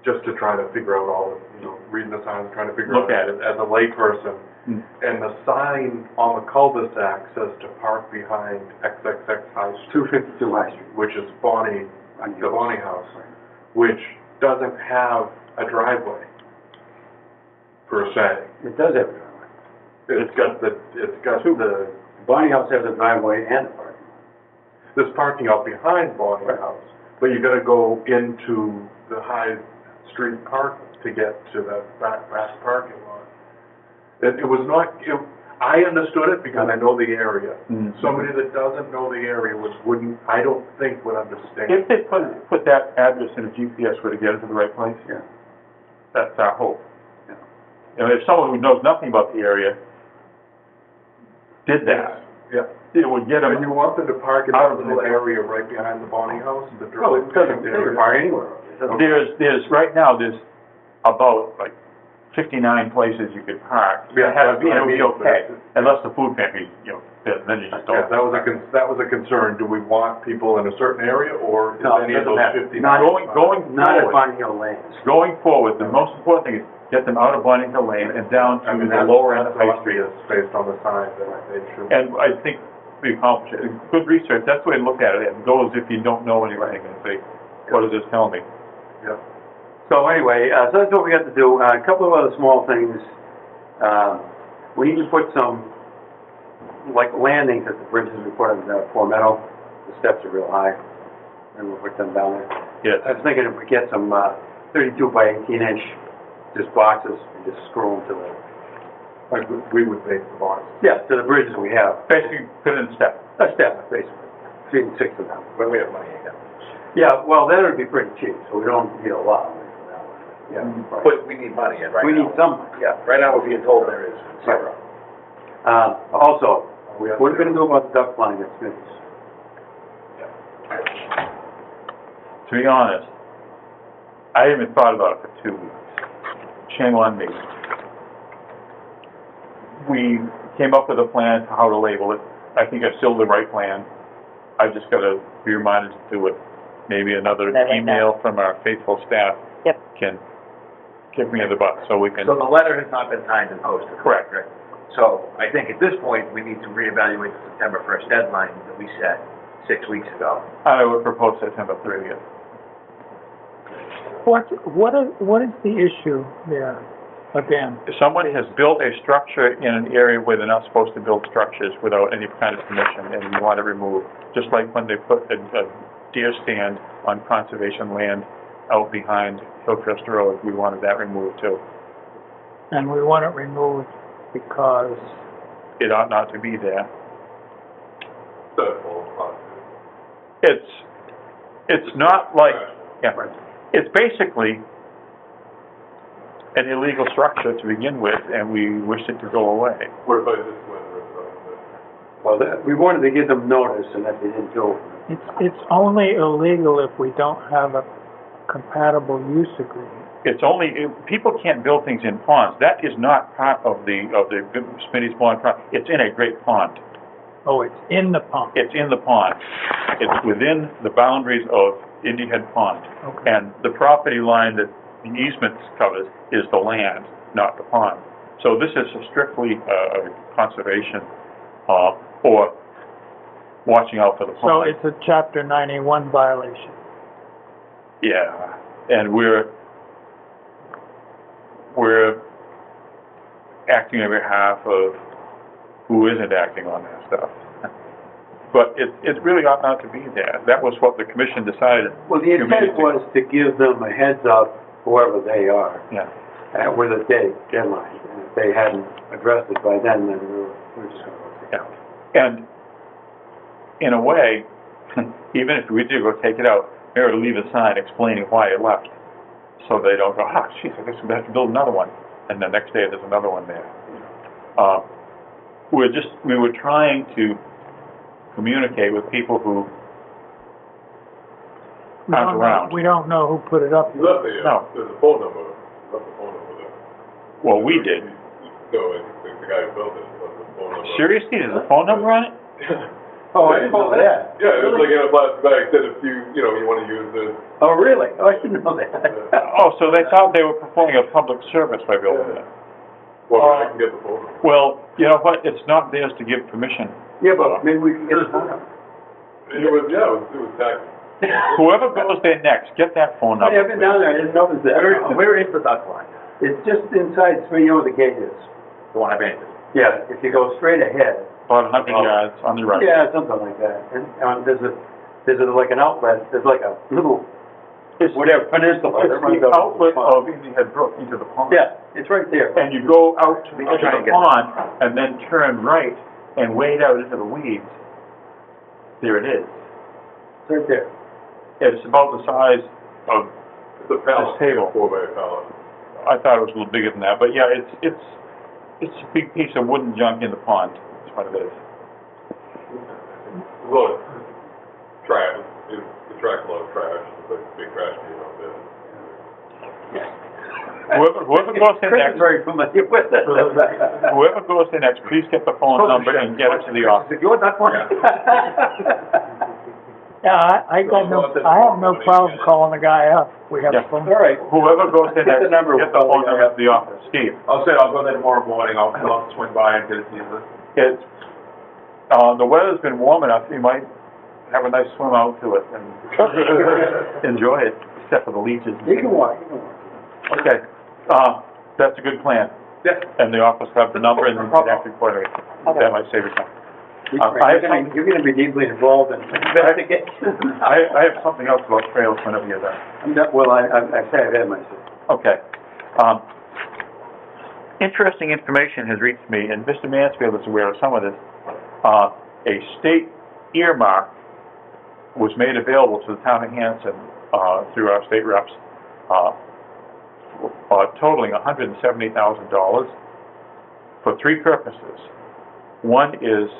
just to try to figure out all the, reading the signs, trying to figure Look out at it. as a layperson. Mm. And the sign on the cul-de-sac says to park behind XXX High Street, 252 High Street. which is the Bonnie House, which doesn't have a driveway, per se. It does have a driveway. It's got the, Bonnie House has a driveway and a parking lot. there's parking out behind Bonnie House, but you gotta go into the High Street park to get to that back parking lot. It was not, I understood it because I know the area. Mm. Somebody that doesn't know the area wouldn't, I don't think would understand. If they put that address in a GPS, would it get it to the right place? Yeah. That's our hope. Yeah. If someone who knows nothing about the area did that, Yeah. it would get And them you want them to park in out that of little the- area right behind the Bonnie House? Well, it doesn't, they can park anywhere. There's, right now, there's about, 59 places you could park. Yeah, It would be but okay, unless the food pantry, then you just Yeah, don't. that was a concern. Do we want people in a certain area, or is No, any of doesn't those matter. 59? Not Going Not at forward, Bonnie Hill Lanes. going forward, the most important thing is get them out of Bonnie Hill Lane and down to the lower end of High Street. Based on the sign that they should. And I think we accomplished it. Good research, that's the way to look at it. And go as if you don't know anything and say, what does this tell me? Yeah. So anyway, so that's what we got to do. A couple of other small things. We need to put some, landings at the bridges we put in Fort Meadow. The steps are real high, and we'll put them down there. Yes. I was thinking if we get some 32 by 18 inch, just boxes, and just screw them to the, Like, we would make the box. to the bridges we have. Basically, put it in step. A step, basically, 3 and 6 of them. When we have money again. Yeah, well, that would be pretty cheap, so we don't need a lot. Yeah. But we need money in right now. We need some, yeah. Right now, we're being told there is zero. Also, what are we gonna do about the duck line at Smith's? To be honest, I haven't thought about it for 2 weeks. Shame on me. We came up with a plan for how to label it. I think it's still the right plan. I just gotta be reminded to do it. Maybe another That right email from our faithful staff Yep. can kick me in the butt so we can. So the letter has not been signed and posted. Correct. So I think at this point, we need to reevaluate the September 1st deadline that we set 6 weeks ago. I would propose September 30th. What is the issue there, again? If somebody has built a structure in an area where they're not supposed to build structures without any kind of permission, and you want it removed, just like when they put a deer stand on conservation land out behind Hillcrest Road, we wanted that removed too. And we want it removed because, It ought not to be there. It's not like, it's basically an illegal structure to begin with, and we wish it to go away. What about this weather? Well, we wanted to give them notice, and that they didn't do. it's only illegal if we don't have a compatible use agreement. It's only, people can't build things in ponds. That is not part of the Smitty's Pond pond. It's in a great pond. Oh, it's in the pump. It's in the pond. It's within the boundaries of Indian Head Pond. Okay. And the property line that the easement covers is the land, not the pond. So this is strictly conservation, or watching out for the So pond. it's a Chapter 91 violation. Yeah, and we're acting on behalf of who isn't acting on that stuff. but it really ought not to be there. That was what the commission decided. Well, the intent was to give them a heads up, whoever they are, Yeah. with a deadline. And if they hadn't addressed it by then we're just gonna go take it out. And in a way, even if we do go take it out, we ought to leave a sign explaining why it left. So they don't go, geez, I guess we have to build another one. And the next day there's another one there. We were trying to communicate with people who aren't around. We don't know who put it up. You left the, No. there's a phone number, you left the phone number there. Well, we did. No, the guy who built it left the phone number. Seriously, there's a phone number on it? Oh, I didn't know that. Yeah, it was like in a plastic bag, said if you want to use this. Oh, really? Oh, I didn't know that. Oh, so they thought they were performing a public service by building it. Well, I can get the phone number. Well, you know what, it's not theirs to give permission. Yeah, but maybe we can get a phone number. It was tax. Whoever goes there next, get that phone number. I've been down there, I didn't notice that. Where is the duck line? It's just inside, so you know where the gate is. The one I painted. Yeah, if you go straight ahead. About 100 yards on the right. Yeah, something like that. And there's like an outlet, there's like a little, whatever, peninsula. It's the outlet of Indian Brook into the pond. Yeah, it's right there. And you go out to the edge of the pond and then turn right and wade out into the weeds. There it is. It's right there. It's about the size of It's a pallet. this table. 4-by pallet. I thought it was a little bigger than that, but yeah, it's a big piece of wooden junk in the pond. That's what it is. A lot of trash, it attracts a lot of trash, it's like a big trash can out there. Whoever goes in Chris next, is very familiar with it. whoever goes in next, please get the phone number and get it to the office. Is it your duck line? Yeah, I have no problem calling the guy up. We have a Yeah. phone. All right. Whoever goes in Get next, the number, get the we'll call phone the number guy to the office. Steve, I'll go there tomorrow morning, I'll swing by and get it to you. it's, the weather's been warm enough, you might have a nice swim out to it and enjoy it, except for the leeches. You can walk, Okay, that's a good plan. Yeah. And the office have the number and then connect accordingly. That might save you time. You're gonna be deeply involved in investigation. I have something else about trails whenever you're done. Well, I say I've had my say. Okay. Interesting information has reached me, and Mr. Mansfield is aware of some of this. A state earmark was made available to the town of Hanson, through our state reps, totaling $170,000 for three purposes. One is,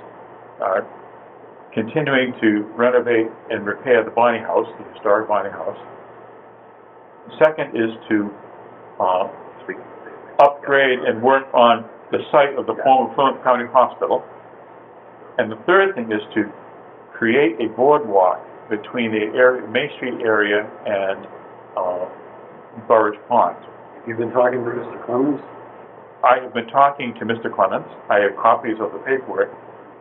continuing to renovate and repair the Bonnie House, the historic Bonnie House. The second is to upgrade and work on the site of the former Plymouth County Hospital. And the third thing is to create a boardwalk between the Main Street area and Burridge Pond. You've been talking to Mr. Clemens? I have been talking to Mr. Clemens. I have copies of the paperwork.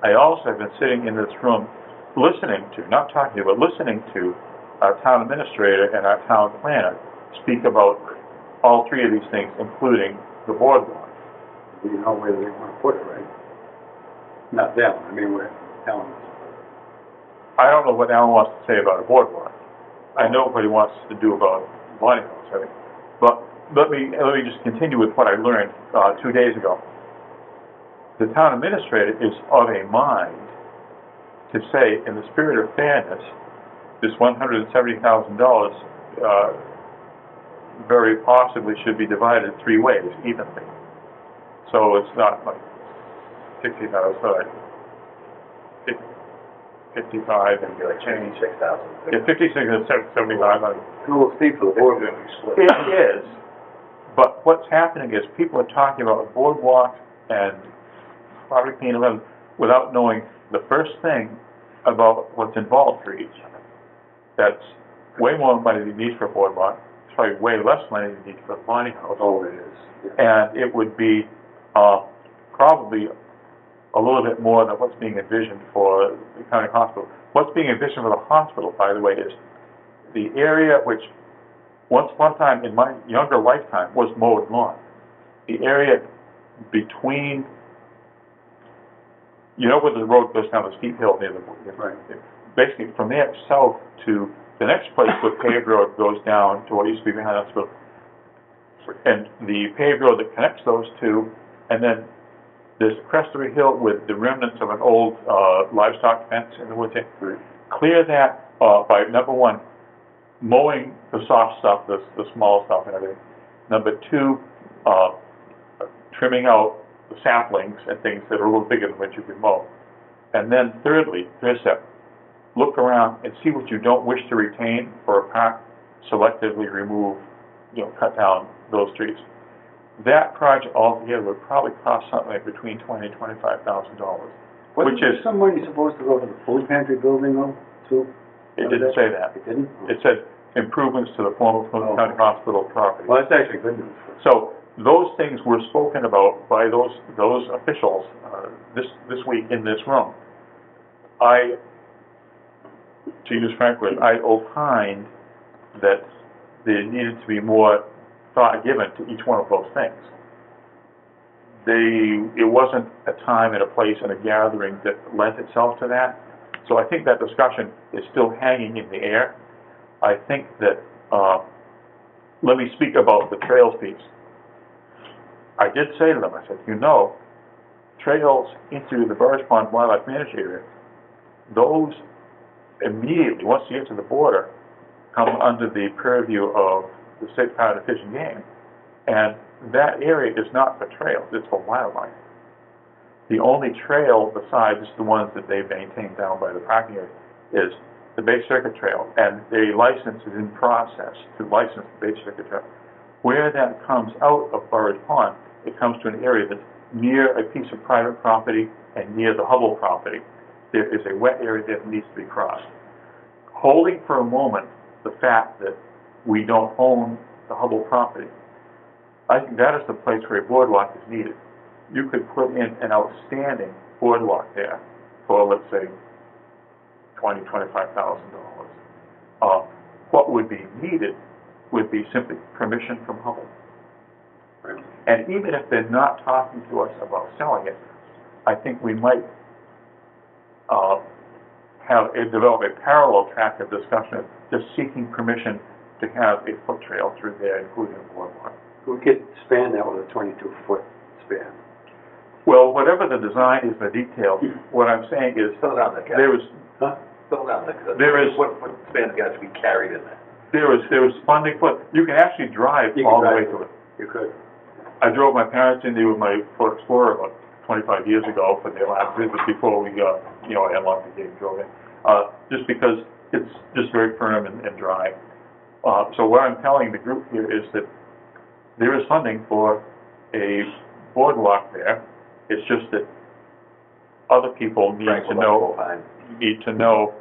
I also have been sitting in this room listening to, not talking to, but listening to our town administrator and our town planner speak about all three of these things, including the boardwalk. You know where they want to put it, right? Not them, I mean, where Alan is. I don't know what Alan wants to say about a boardwalk. I know what he wants to do about Bonnie House, I think. But let me just continue with what I learned 2 days ago. The town administrator is of a mind to say, in the spirit of fairness, this $170,000 very possibly should be divided 3 ways evenly. So it's not like 60,000, sorry, 55 and change. 6,000. Yeah, 56 and 75. A little steep for the board. It is, but what's happening is people are talking about boardwalks and property clean and without knowing the first thing about what's involved for each. That's way more money than you need for a boardwalk. It's probably way less money than you need for a Bonnie House. Oh, it is. And it would be probably a little bit more than what's being envisioned for the county hospital. What's being envisioned for the hospital, by the way, is the area which once upon a time in my younger lifetime was mowed lawn. The area between you know where the road goes down the steep hill near the, Right. basically from there south to the next place where paved road goes down to what used to be behind us, and the paved road that connects those two, and then there's the crest of a hill with the remnants of an old livestock fence in the woods there. Right. Clear that by, number one, mowing the soft stuff, the small stuff and everything. Number two, trimming out the saplings and things that are a little bigger than what you can mow. And then thirdly, third step, look around and see what you don't wish to retain for a park, selectively remove, cut down those trees. That project altogether would probably cost something like between $20,000 and $25,000, which is, some money supposed to go to the food pantry building though, too? it didn't say that. It didn't? It said improvements to the former Plymouth County Hospital property. Well, that's actually good news. So those things were spoken about by those officials this week in this room. To use frank words, I opined that there needed to be more thought given to each one of those things. It wasn't a time and a place and a gathering that lent itself to that. So I think that discussion is still hanging in the air. I think that, let me speak about the trails piece. I did say to them, I said, trails into the Burridge Pond Wildlife Management Area, those immediately, once you get to the border, come under the purview of the State Department of Fish and Game. And that area is not for trails, it's for wildlife. The only trail besides the ones that they maintain down by the parking area is the Bay Circuit Trail, and a license is in process to license the Bay Circuit Trail. Where that comes out of Burridge Pond, it comes to an area that's near a piece of private property and near the Hubble property. There is a wet area that needs to be crossed. Holding for a moment the fact that we don't own the Hubble property, I think that is the place where a boardwalk is needed. You could put in an outstanding boardwalk there for, let's say, $20,000, $25,000. What would be needed would be simply permission from Hubble. Right. And even if they're not talking to us about selling it, I think we might develop a parallel track of discussion, just seeking permission to have a foot trail through there, including a boardwalk. We could span that with a 22-foot span. Well, whatever the design is, the details, what I'm saying is, Fill it out, that guy. there is, Fill it out, there is, what span's got to be carried in there? there is funding for, you can actually drive You all could the way drive to it. You could. I drove my parents in there with my Ford Explorer about 25 years ago for their last visit before we, I unlocked the gate and drove in. Just because it's just very firm and dry. So what I'm telling the group here is that there is funding for a boardwalk there. It's just that other people need to know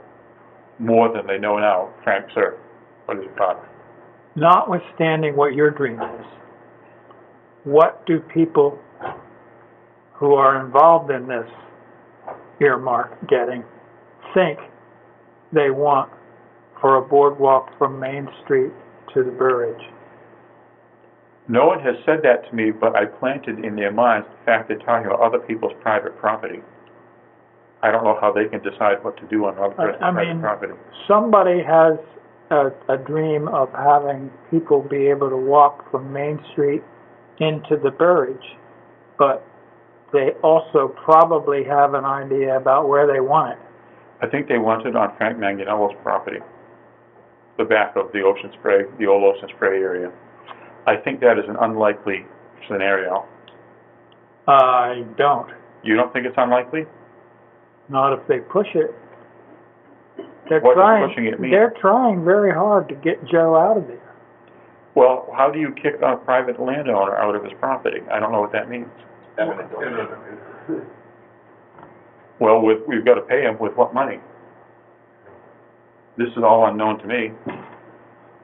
more than they know now. Frank, sir, what is your thought? Notwithstanding what your dream is, what do people who are involved in this earmark getting think they want for a boardwalk from Main Street to the Burridge? No one has said that to me, but I planted in their minds the fact they're talking about other people's private property. I don't know how they can decide what to do on other people's private property. Somebody has a dream of having people be able to walk from Main Street into the Burridge, but they also probably have an idea about where they want it. I think they want it on Frank Manganiello's property, the back of the Ocean Spray, the old Ocean Spray area. I think that is an unlikely scenario. I don't. You don't think it's unlikely? Not if they push it. They're What trying, does pushing it mean? They're trying very hard to get Joe out of there. Well, how do you kick a private landowner out of his property? I don't know what that means. Well, we've got to pay him with what money? This is all unknown to me.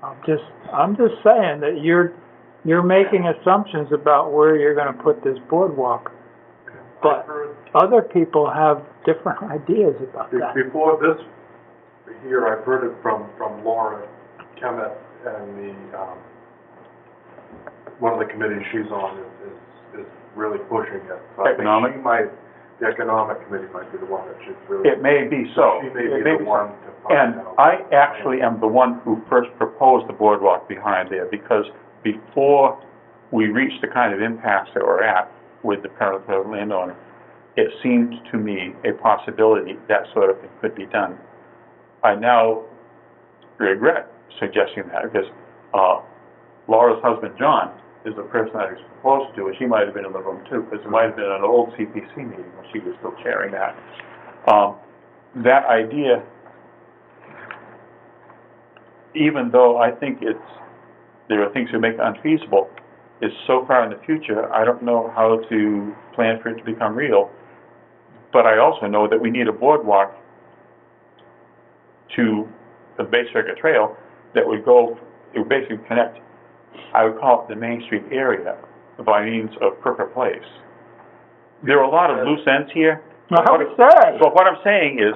I'm just saying that you're making assumptions about where you're going to put this boardwalk. But other people have different ideas about that. Before this here, I've heard it from Laura Kemet, and one of the committees she's on is really pushing it. So I think Economic? she might the economic committee might be the one that should really. It may be so. She may It be the so. one to find And out. I actually am the one who first proposed the boardwalk behind there, because before we reached the kind of impasse that we're at with the private landowner, it seemed to me a possibility that sort of thing could be done. I now regret suggesting that, because Laura's husband, John, is the person I was supposed to, and she might have been in the room too, because it might have been an old CPC meeting when she was still chairing that. That idea, even though I think there are things that make it unfeasible, is so far in the future, I don't know how to plan for it to become real. But I also know that we need a boardwalk to the Bay Circuit Trail that would basically connect, I would call it the Main Street area, by means of Crooker Place. There are a lot of loose ends here. I would say. But what I'm saying is,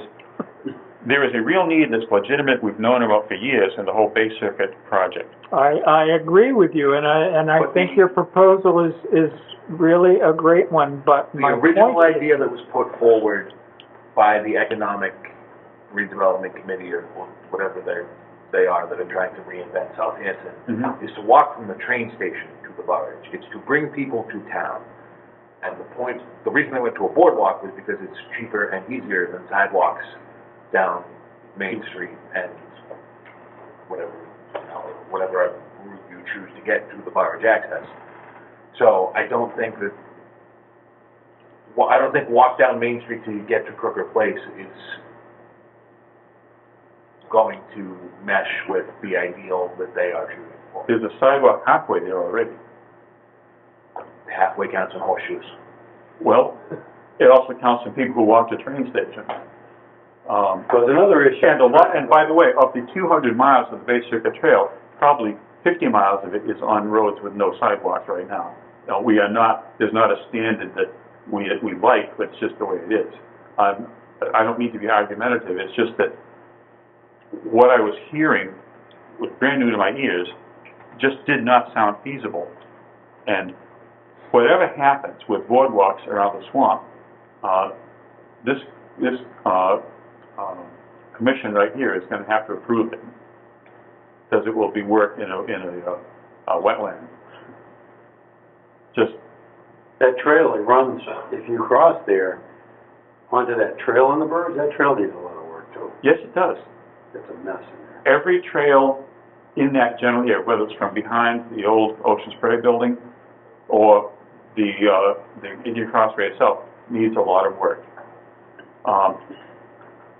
there is a real need that's legitimate, we've known about for years, in the whole Bay Circuit project. I agree with you, and I But think your proposal is really a great one, but The my original point is, idea that was put forward by the Economic Redevelopment Committee, or whatever they are that are trying to reinvent South Hanson, Mhm. is to walk from the train station to the barge. It's to bring people to town. And the reason they went to a boardwalk was because it's cheaper and easier than sidewalks down Main Street and whatever route you choose to get to the barge access. So I don't think walk down Main Street till you get to Crooker Place is going to mesh with the ideal that they are shooting for. There's a sidewalk halfway there already. Halfway counts in horseshoes. Well, it also counts for people who walk to train stations. So it's another issue. And by the way, of the 200 miles of the Bay Circuit Trail, probably 50 miles of it is on roads with no sidewalks right now. Now, there's not a standard that we like, but it's just the way it is. I don't mean to be argumentative, it's just that what I was hearing was brand new to my ears, just did not sound feasible. And whatever happens with boardwalks around the swamp, this commission right here is going to have to approve it, because it will be work in a wetland. Just That trail that runs, if you cross there, onto that trail in the birds, that trail needs a lot of work too. yes, it does. It's a mess in there. Every trail in that general area, whether it's from behind the old Ocean Spray building or the Indian Crossway itself, needs a lot of work.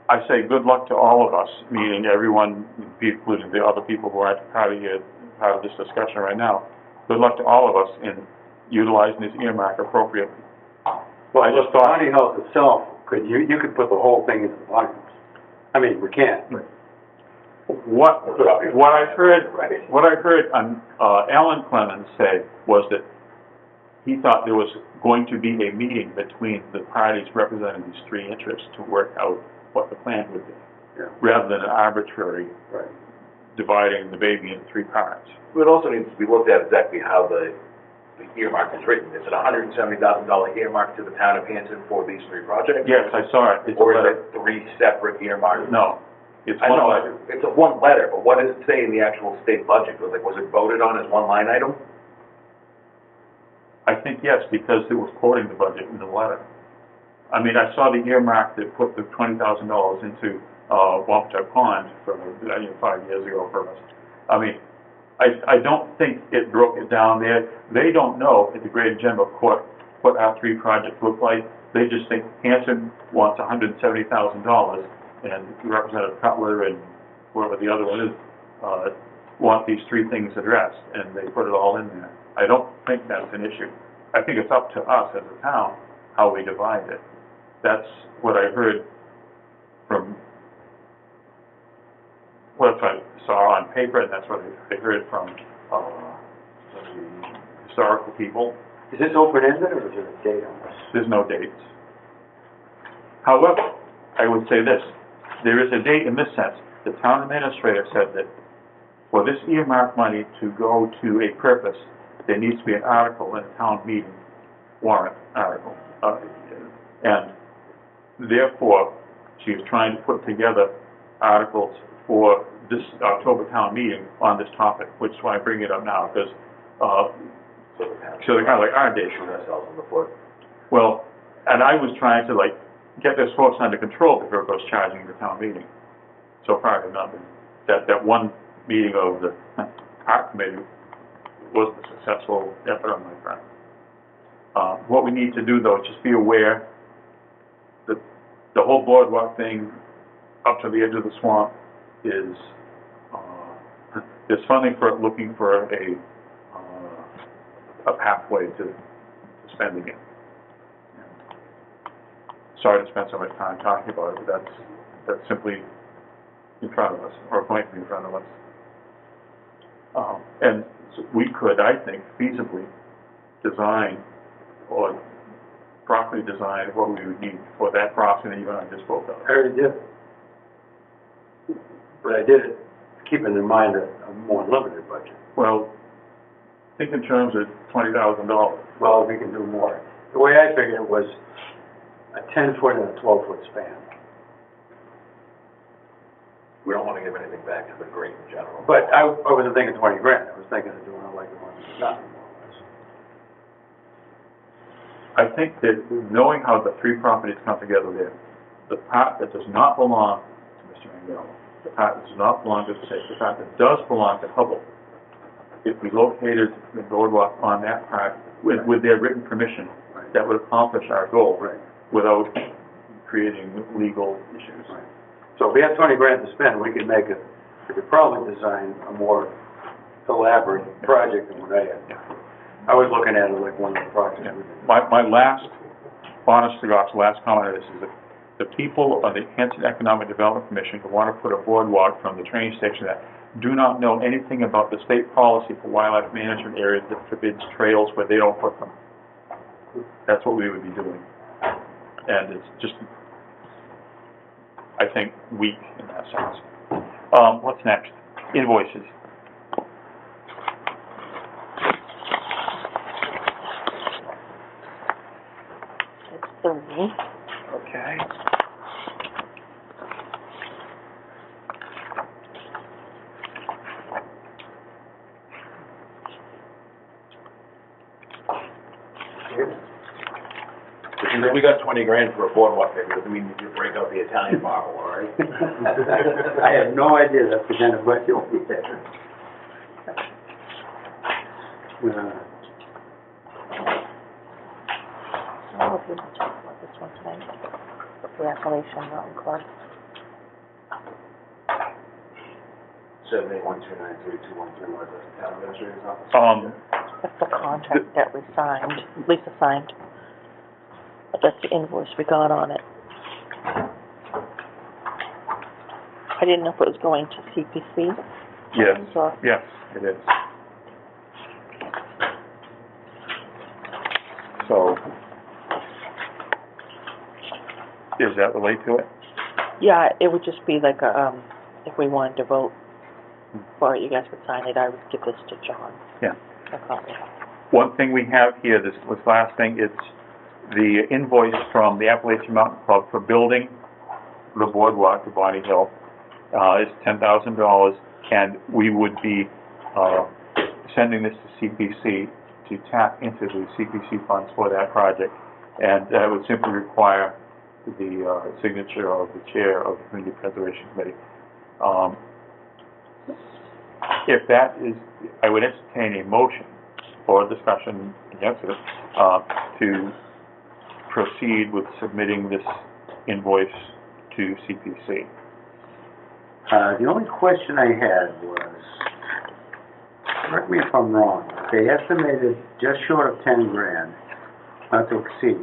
I say good luck to all of us, meaning everyone, including the other people who aren't part of this discussion right now. Good luck to all of us in utilizing this earmark appropriately. Well, I just the thought- Bonnie House itself, you could put the whole thing into the Bonnie House. I mean, we can't. What I heard Alan Clemens say was that he thought there was going to be a meeting between the parties representing these three interests to work out what the plan would be, Yeah. rather than an arbitrary Right. dividing the baby into three parts. It also needs to be looked at exactly how the earmark is written. Is it a $170,000 earmark to the town of Hanson for these three projects? Yes, I saw it. It's a Or is letter. it three separate earmarks? No, it's I one know, letter. it's a one letter, but what does it say in the actual state budget? Was it voted on as one line item? I think yes, because it was quoting the budget in the letter. I mean, I saw the earmark that put the $20,000 into Wampatuck Pond for 5 years ago for us. I mean, I don't think it broke it down there. They don't know at the Greater General Court what our three projects look like. They just think Hanson wants $170,000, and Representative Cutler and whoever the other one is want these three things addressed, and they put it all in there. I don't think that's an issue. I think it's up to us as a town how we divide it. That's what I heard from what I saw on paper, and that's what I heard from the historical people. Is this open-ended or is there a date on this? There's no dates. However, I would say this, there is a date in this sense. The town administrator said that for this earmark money to go to a purpose, there needs to be an article in a town meeting, warrant article. And therefore, she is trying to put together articles for this October town meeting on this topic, which is why I bring it up now, because, so they're kind of like our day. Shoot ourselves in the foot. Well, and I was trying to like get this folks under control before it goes charging the town meeting. So far, I've not been, that one meeting of the art committee wasn't a successful effort on my part. What we need to do though, is just be aware that the whole boardwalk thing up to the edge of the swamp is, there's funding for it, looking for a pathway to spending it. Sorry to spend so much time talking about it, but that's simply in front of us, or going to be in front of us. And so we could, I think, feasibly design or properly design what we would need for that crossing that you and I just spoke of. I already did. But I did it keeping in mind a more limited budget. Well, think in terms of $20,000. Well, we can do more. The way I figured it was a 10-foot and a 12-foot span. We don't want to give anything back to the green in general. But I wasn't thinking 20 grand. I was thinking of doing it like the one that's done, more or less. I think that knowing how the three properties come together there, the part that does not belong to Mr. Mangano, the part that does not belong to the state, the part that does belong to Hubble, if we located the boardwalk on that part with their written permission, Right. that would accomplish our goal Right. without creating legal issues. Right. So if we have 20 grand to spend, we could probably design a more elaborate project than what I had. Yeah. I was looking at it like one of the projects Yeah. we did. My last, honest to God's last comment on this is that the people on the Hanson Economic Development Commission who want to put a boardwalk from the train station there do not know anything about the state policy for wildlife management areas that forbids trails where they don't put them. That's what we would be doing. And it's just, I think, weak in that sense. What's next? Invoices. It's 3. Okay. If we got 20 grand for a boardwalk, that doesn't mean you break out the Italian marble, all right? I have no idea that's the kind of budget we had. I don't know if we want to talk about this one tonight. The Appalachian Mountain Club. 781293213 was the town administrator's office. That's the contract that we signed, Lisa signed. But that's the invoice we got on it. I didn't know if it was going to CPC. Yes, So, yes, it is. So, does that relate to it? yeah, it would just be like a, if we wanted to vote for it, you guys would sign it, I would give this to John. Yeah. A copy. One thing we have here, this last thing, it's the invoice from the Appalachian Mountain Club for building the boardwalk to Bonnie Hill. Is $10,000, and we would be sending this to CPC to tap into the CPC funds for that project, and that would simply require the signature of the chair of the Community Preservation Committee. If that is, I would entertain a motion or a discussion against it to proceed with submitting this invoice to CPC. The only question I had was, correct me if I'm wrong, they estimated just short of 10 grand, not to exceed,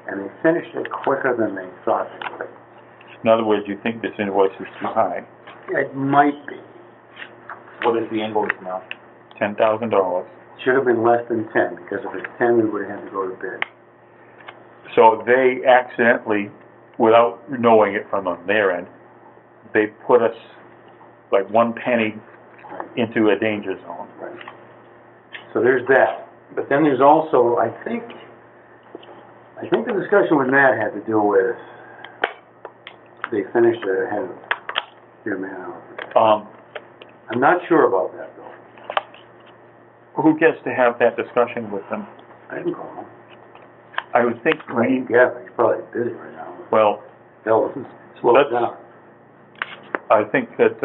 and they finished it quicker than they thought they would. In other words, you think this invoice is too high? It might be. What is the invoice now? $10,000. Should have been less than 10, because if it's 10, we would have had to go to bid. So they accidentally, without knowing it from on their end, they put us like 1 penny into a danger zone. Right. So there's that. But then there's also, I think, I think the discussion with Matt had to do with, they finished their head of their man hour. I'm not sure about that, though. Who gets to have that discussion with them? I can call him. I would think Yeah, he's probably busy right now. well, They'll slow it let's- down. I think that,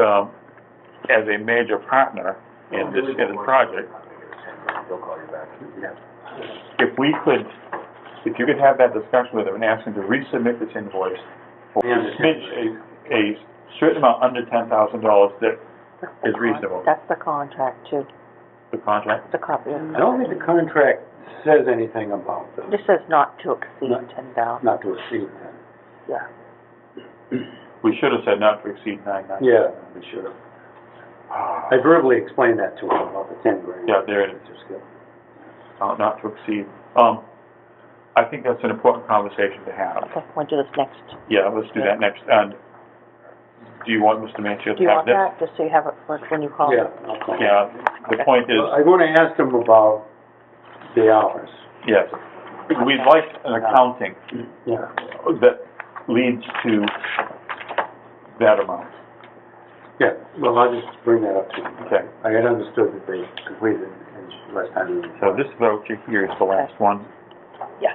as a major partner in this project, They'll call you back. Yeah. if you could have that discussion with them and ask them to resubmit this invoice for Yeah, a certain amount under $10,000 that is reasonable. That's the contract too, The contract? the copy. I don't think the contract says anything about This says not to exceed Not- 10,000, not to exceed that. yeah. We should have said not to exceed 990. Yeah, we should have. I verbally explained that to him about the 10 grand. Yeah, there it is. Just good. Not to exceed. I think that's an important conversation to have. Okay, we'll do this next. Yeah, let's do that next. And do you want Mr. Manchin Do to you have want this? that, just so you have it for when you call? Yeah, I'll call him. Yeah, the point is, I'm going to ask him about the hours. yes, we'd like an accounting Yeah. that leads to that amount. Yeah, well, I'll just bring that up to him. Okay. I had understood that they completed in less time than. So this voucher here is the last one. Yeah.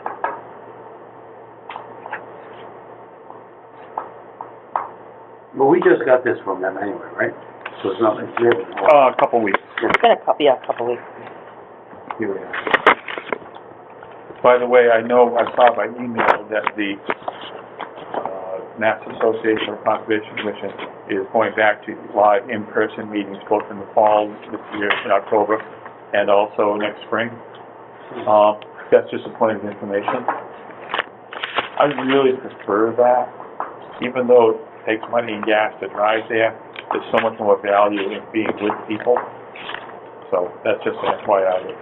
Well, we just got this from them anyway, right? So it's not like we haven't. A couple weeks. It's been a couple weeks. Here we are. By the way, I saw by email that the Mass Association of Conservation Commission is going back to live in-person meetings both in the fall this year in October and also next spring. That's just a point of information. I really prefer that, even though it takes money and gas to drive there, there's so much more value in being with people. So that's just an FYI.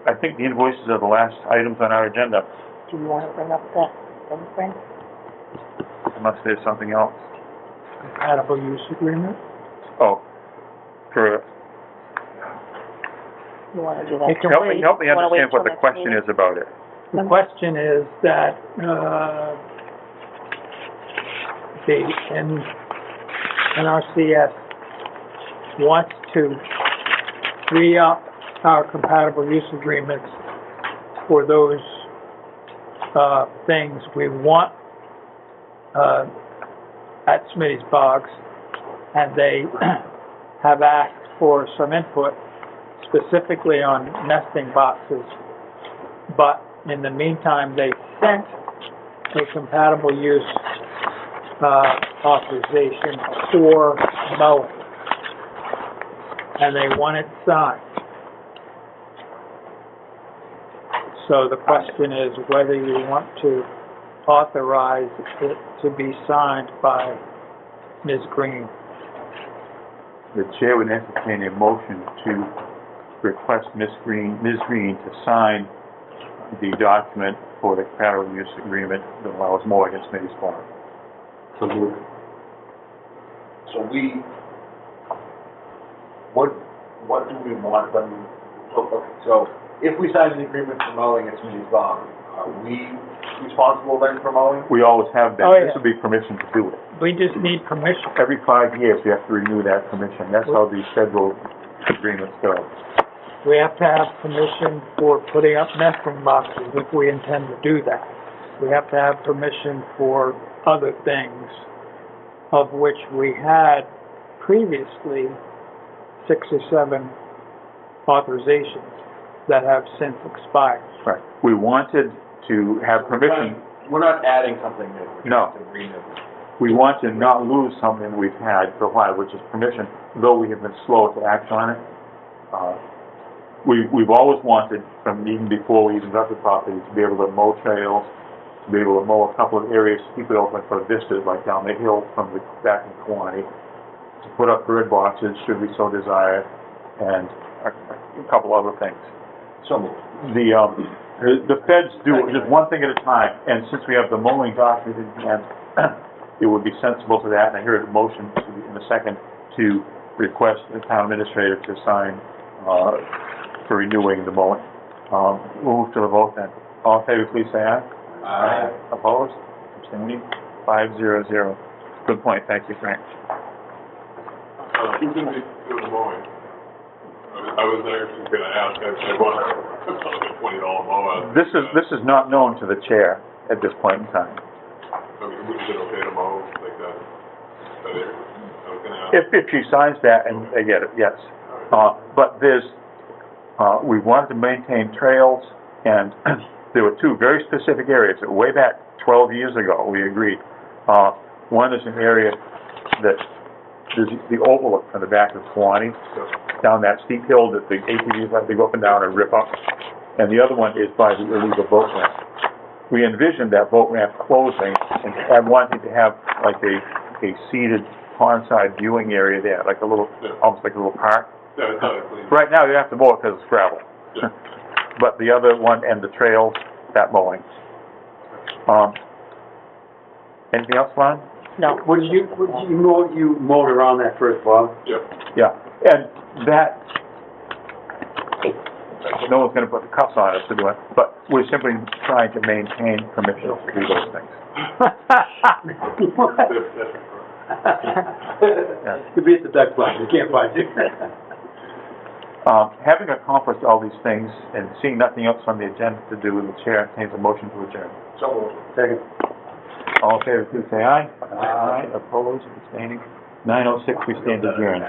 I think the invoices are the last items on our agenda, Do you want to bring up that thing, Frank? unless there's something else. Compatible use agreement? Oh, for, You want to do that? It can help wait. me You wanna wait understand what till the next question meeting? is about it. The question is that, the NRCS wants to re-up our compatible use agreements for those, things we want, at Smitty's Bogs, and they have asked for some input specifically on nesting boxes. But in the meantime, they sent a compatible use, authorization for mowing. And they want it signed. So the question is whether you want to authorize it to be signed by Ms. Green. The chair would entertain a motion to request Ms. Green to sign the document for the compatible use agreement that allows more against Smitty's Farm. So move. So what do we want them, so if we sign an agreement for mowing at Smitty's Farm, are we responsible then for mowing? We always have been. Oh, yeah. This would be permission to do it. We just need permission. Every 5 years, we have to renew that permission. That's how these federal agreements go. We have to have permission for putting up nesting boxes if we intend to do that. We have to have permission for other things, of which we had previously 6 or 7 authorizations that have since expired. Right. We wanted to have permission. We're not adding something new. We're No. just agreeing to. We want to not lose something we've had for a while, which is permission, though we have been slow to act on it. We've always wanted, from even before we even got the property, to be able to mow trails, to be able to mow a couple of areas, keep it open for vistas, like down the hill from the back in Kewanee, to put up bird boxes, should we so desire, and a couple other things. So moved. The feds do just one thing at a time, and since we have the mowing document in hand, it would be sensible to that, and I heard a motion in a second to request the town administrator to sign, for renewing the mowing. Move to the vote then. All in favor, please say aye. Aye. Opposed? Abstaining? 500. Good point, thank you, Frank. Who's gonna be doing the mowing? I was actually gonna ask, I want a $20 mower. This is not known to the chair at this point in time. I mean, is it okay to mow like that? That area? I was gonna ask. If she signs that and they get it, yes. But we wanted to maintain trails, and there were two very specific areas, way back 12 years ago, we agreed. One is an area that, there's the overlook from the back of Kiwanee, down that steep hill that the ATVs like to go up and down and rip up. And the other one is by the illegal boat ramp. We envisioned that boat ramp closing, and I wanted to have like a seated pondside viewing area there, like a little, almost like a little park. Yeah, it's not a clean. Right now, you have to mow it because it's gravel. Yeah. But the other one and the trails, that mowing. Anything else, Lon? No. You mowed around that first, Bob? Yep. Yeah, and that, no one's gonna put the cuffs on us to do it, but we're simply trying to maintain permission to do those things. Could be at the duck blind, you can't find it. Having accomplished all these things and seeing nothing else on the agenda to do, the chair entertains a motion to adjourn. So moved. Second. All in favor, please say aye. Aye. Opposed, abstaining. 9:06, we stand adjourned.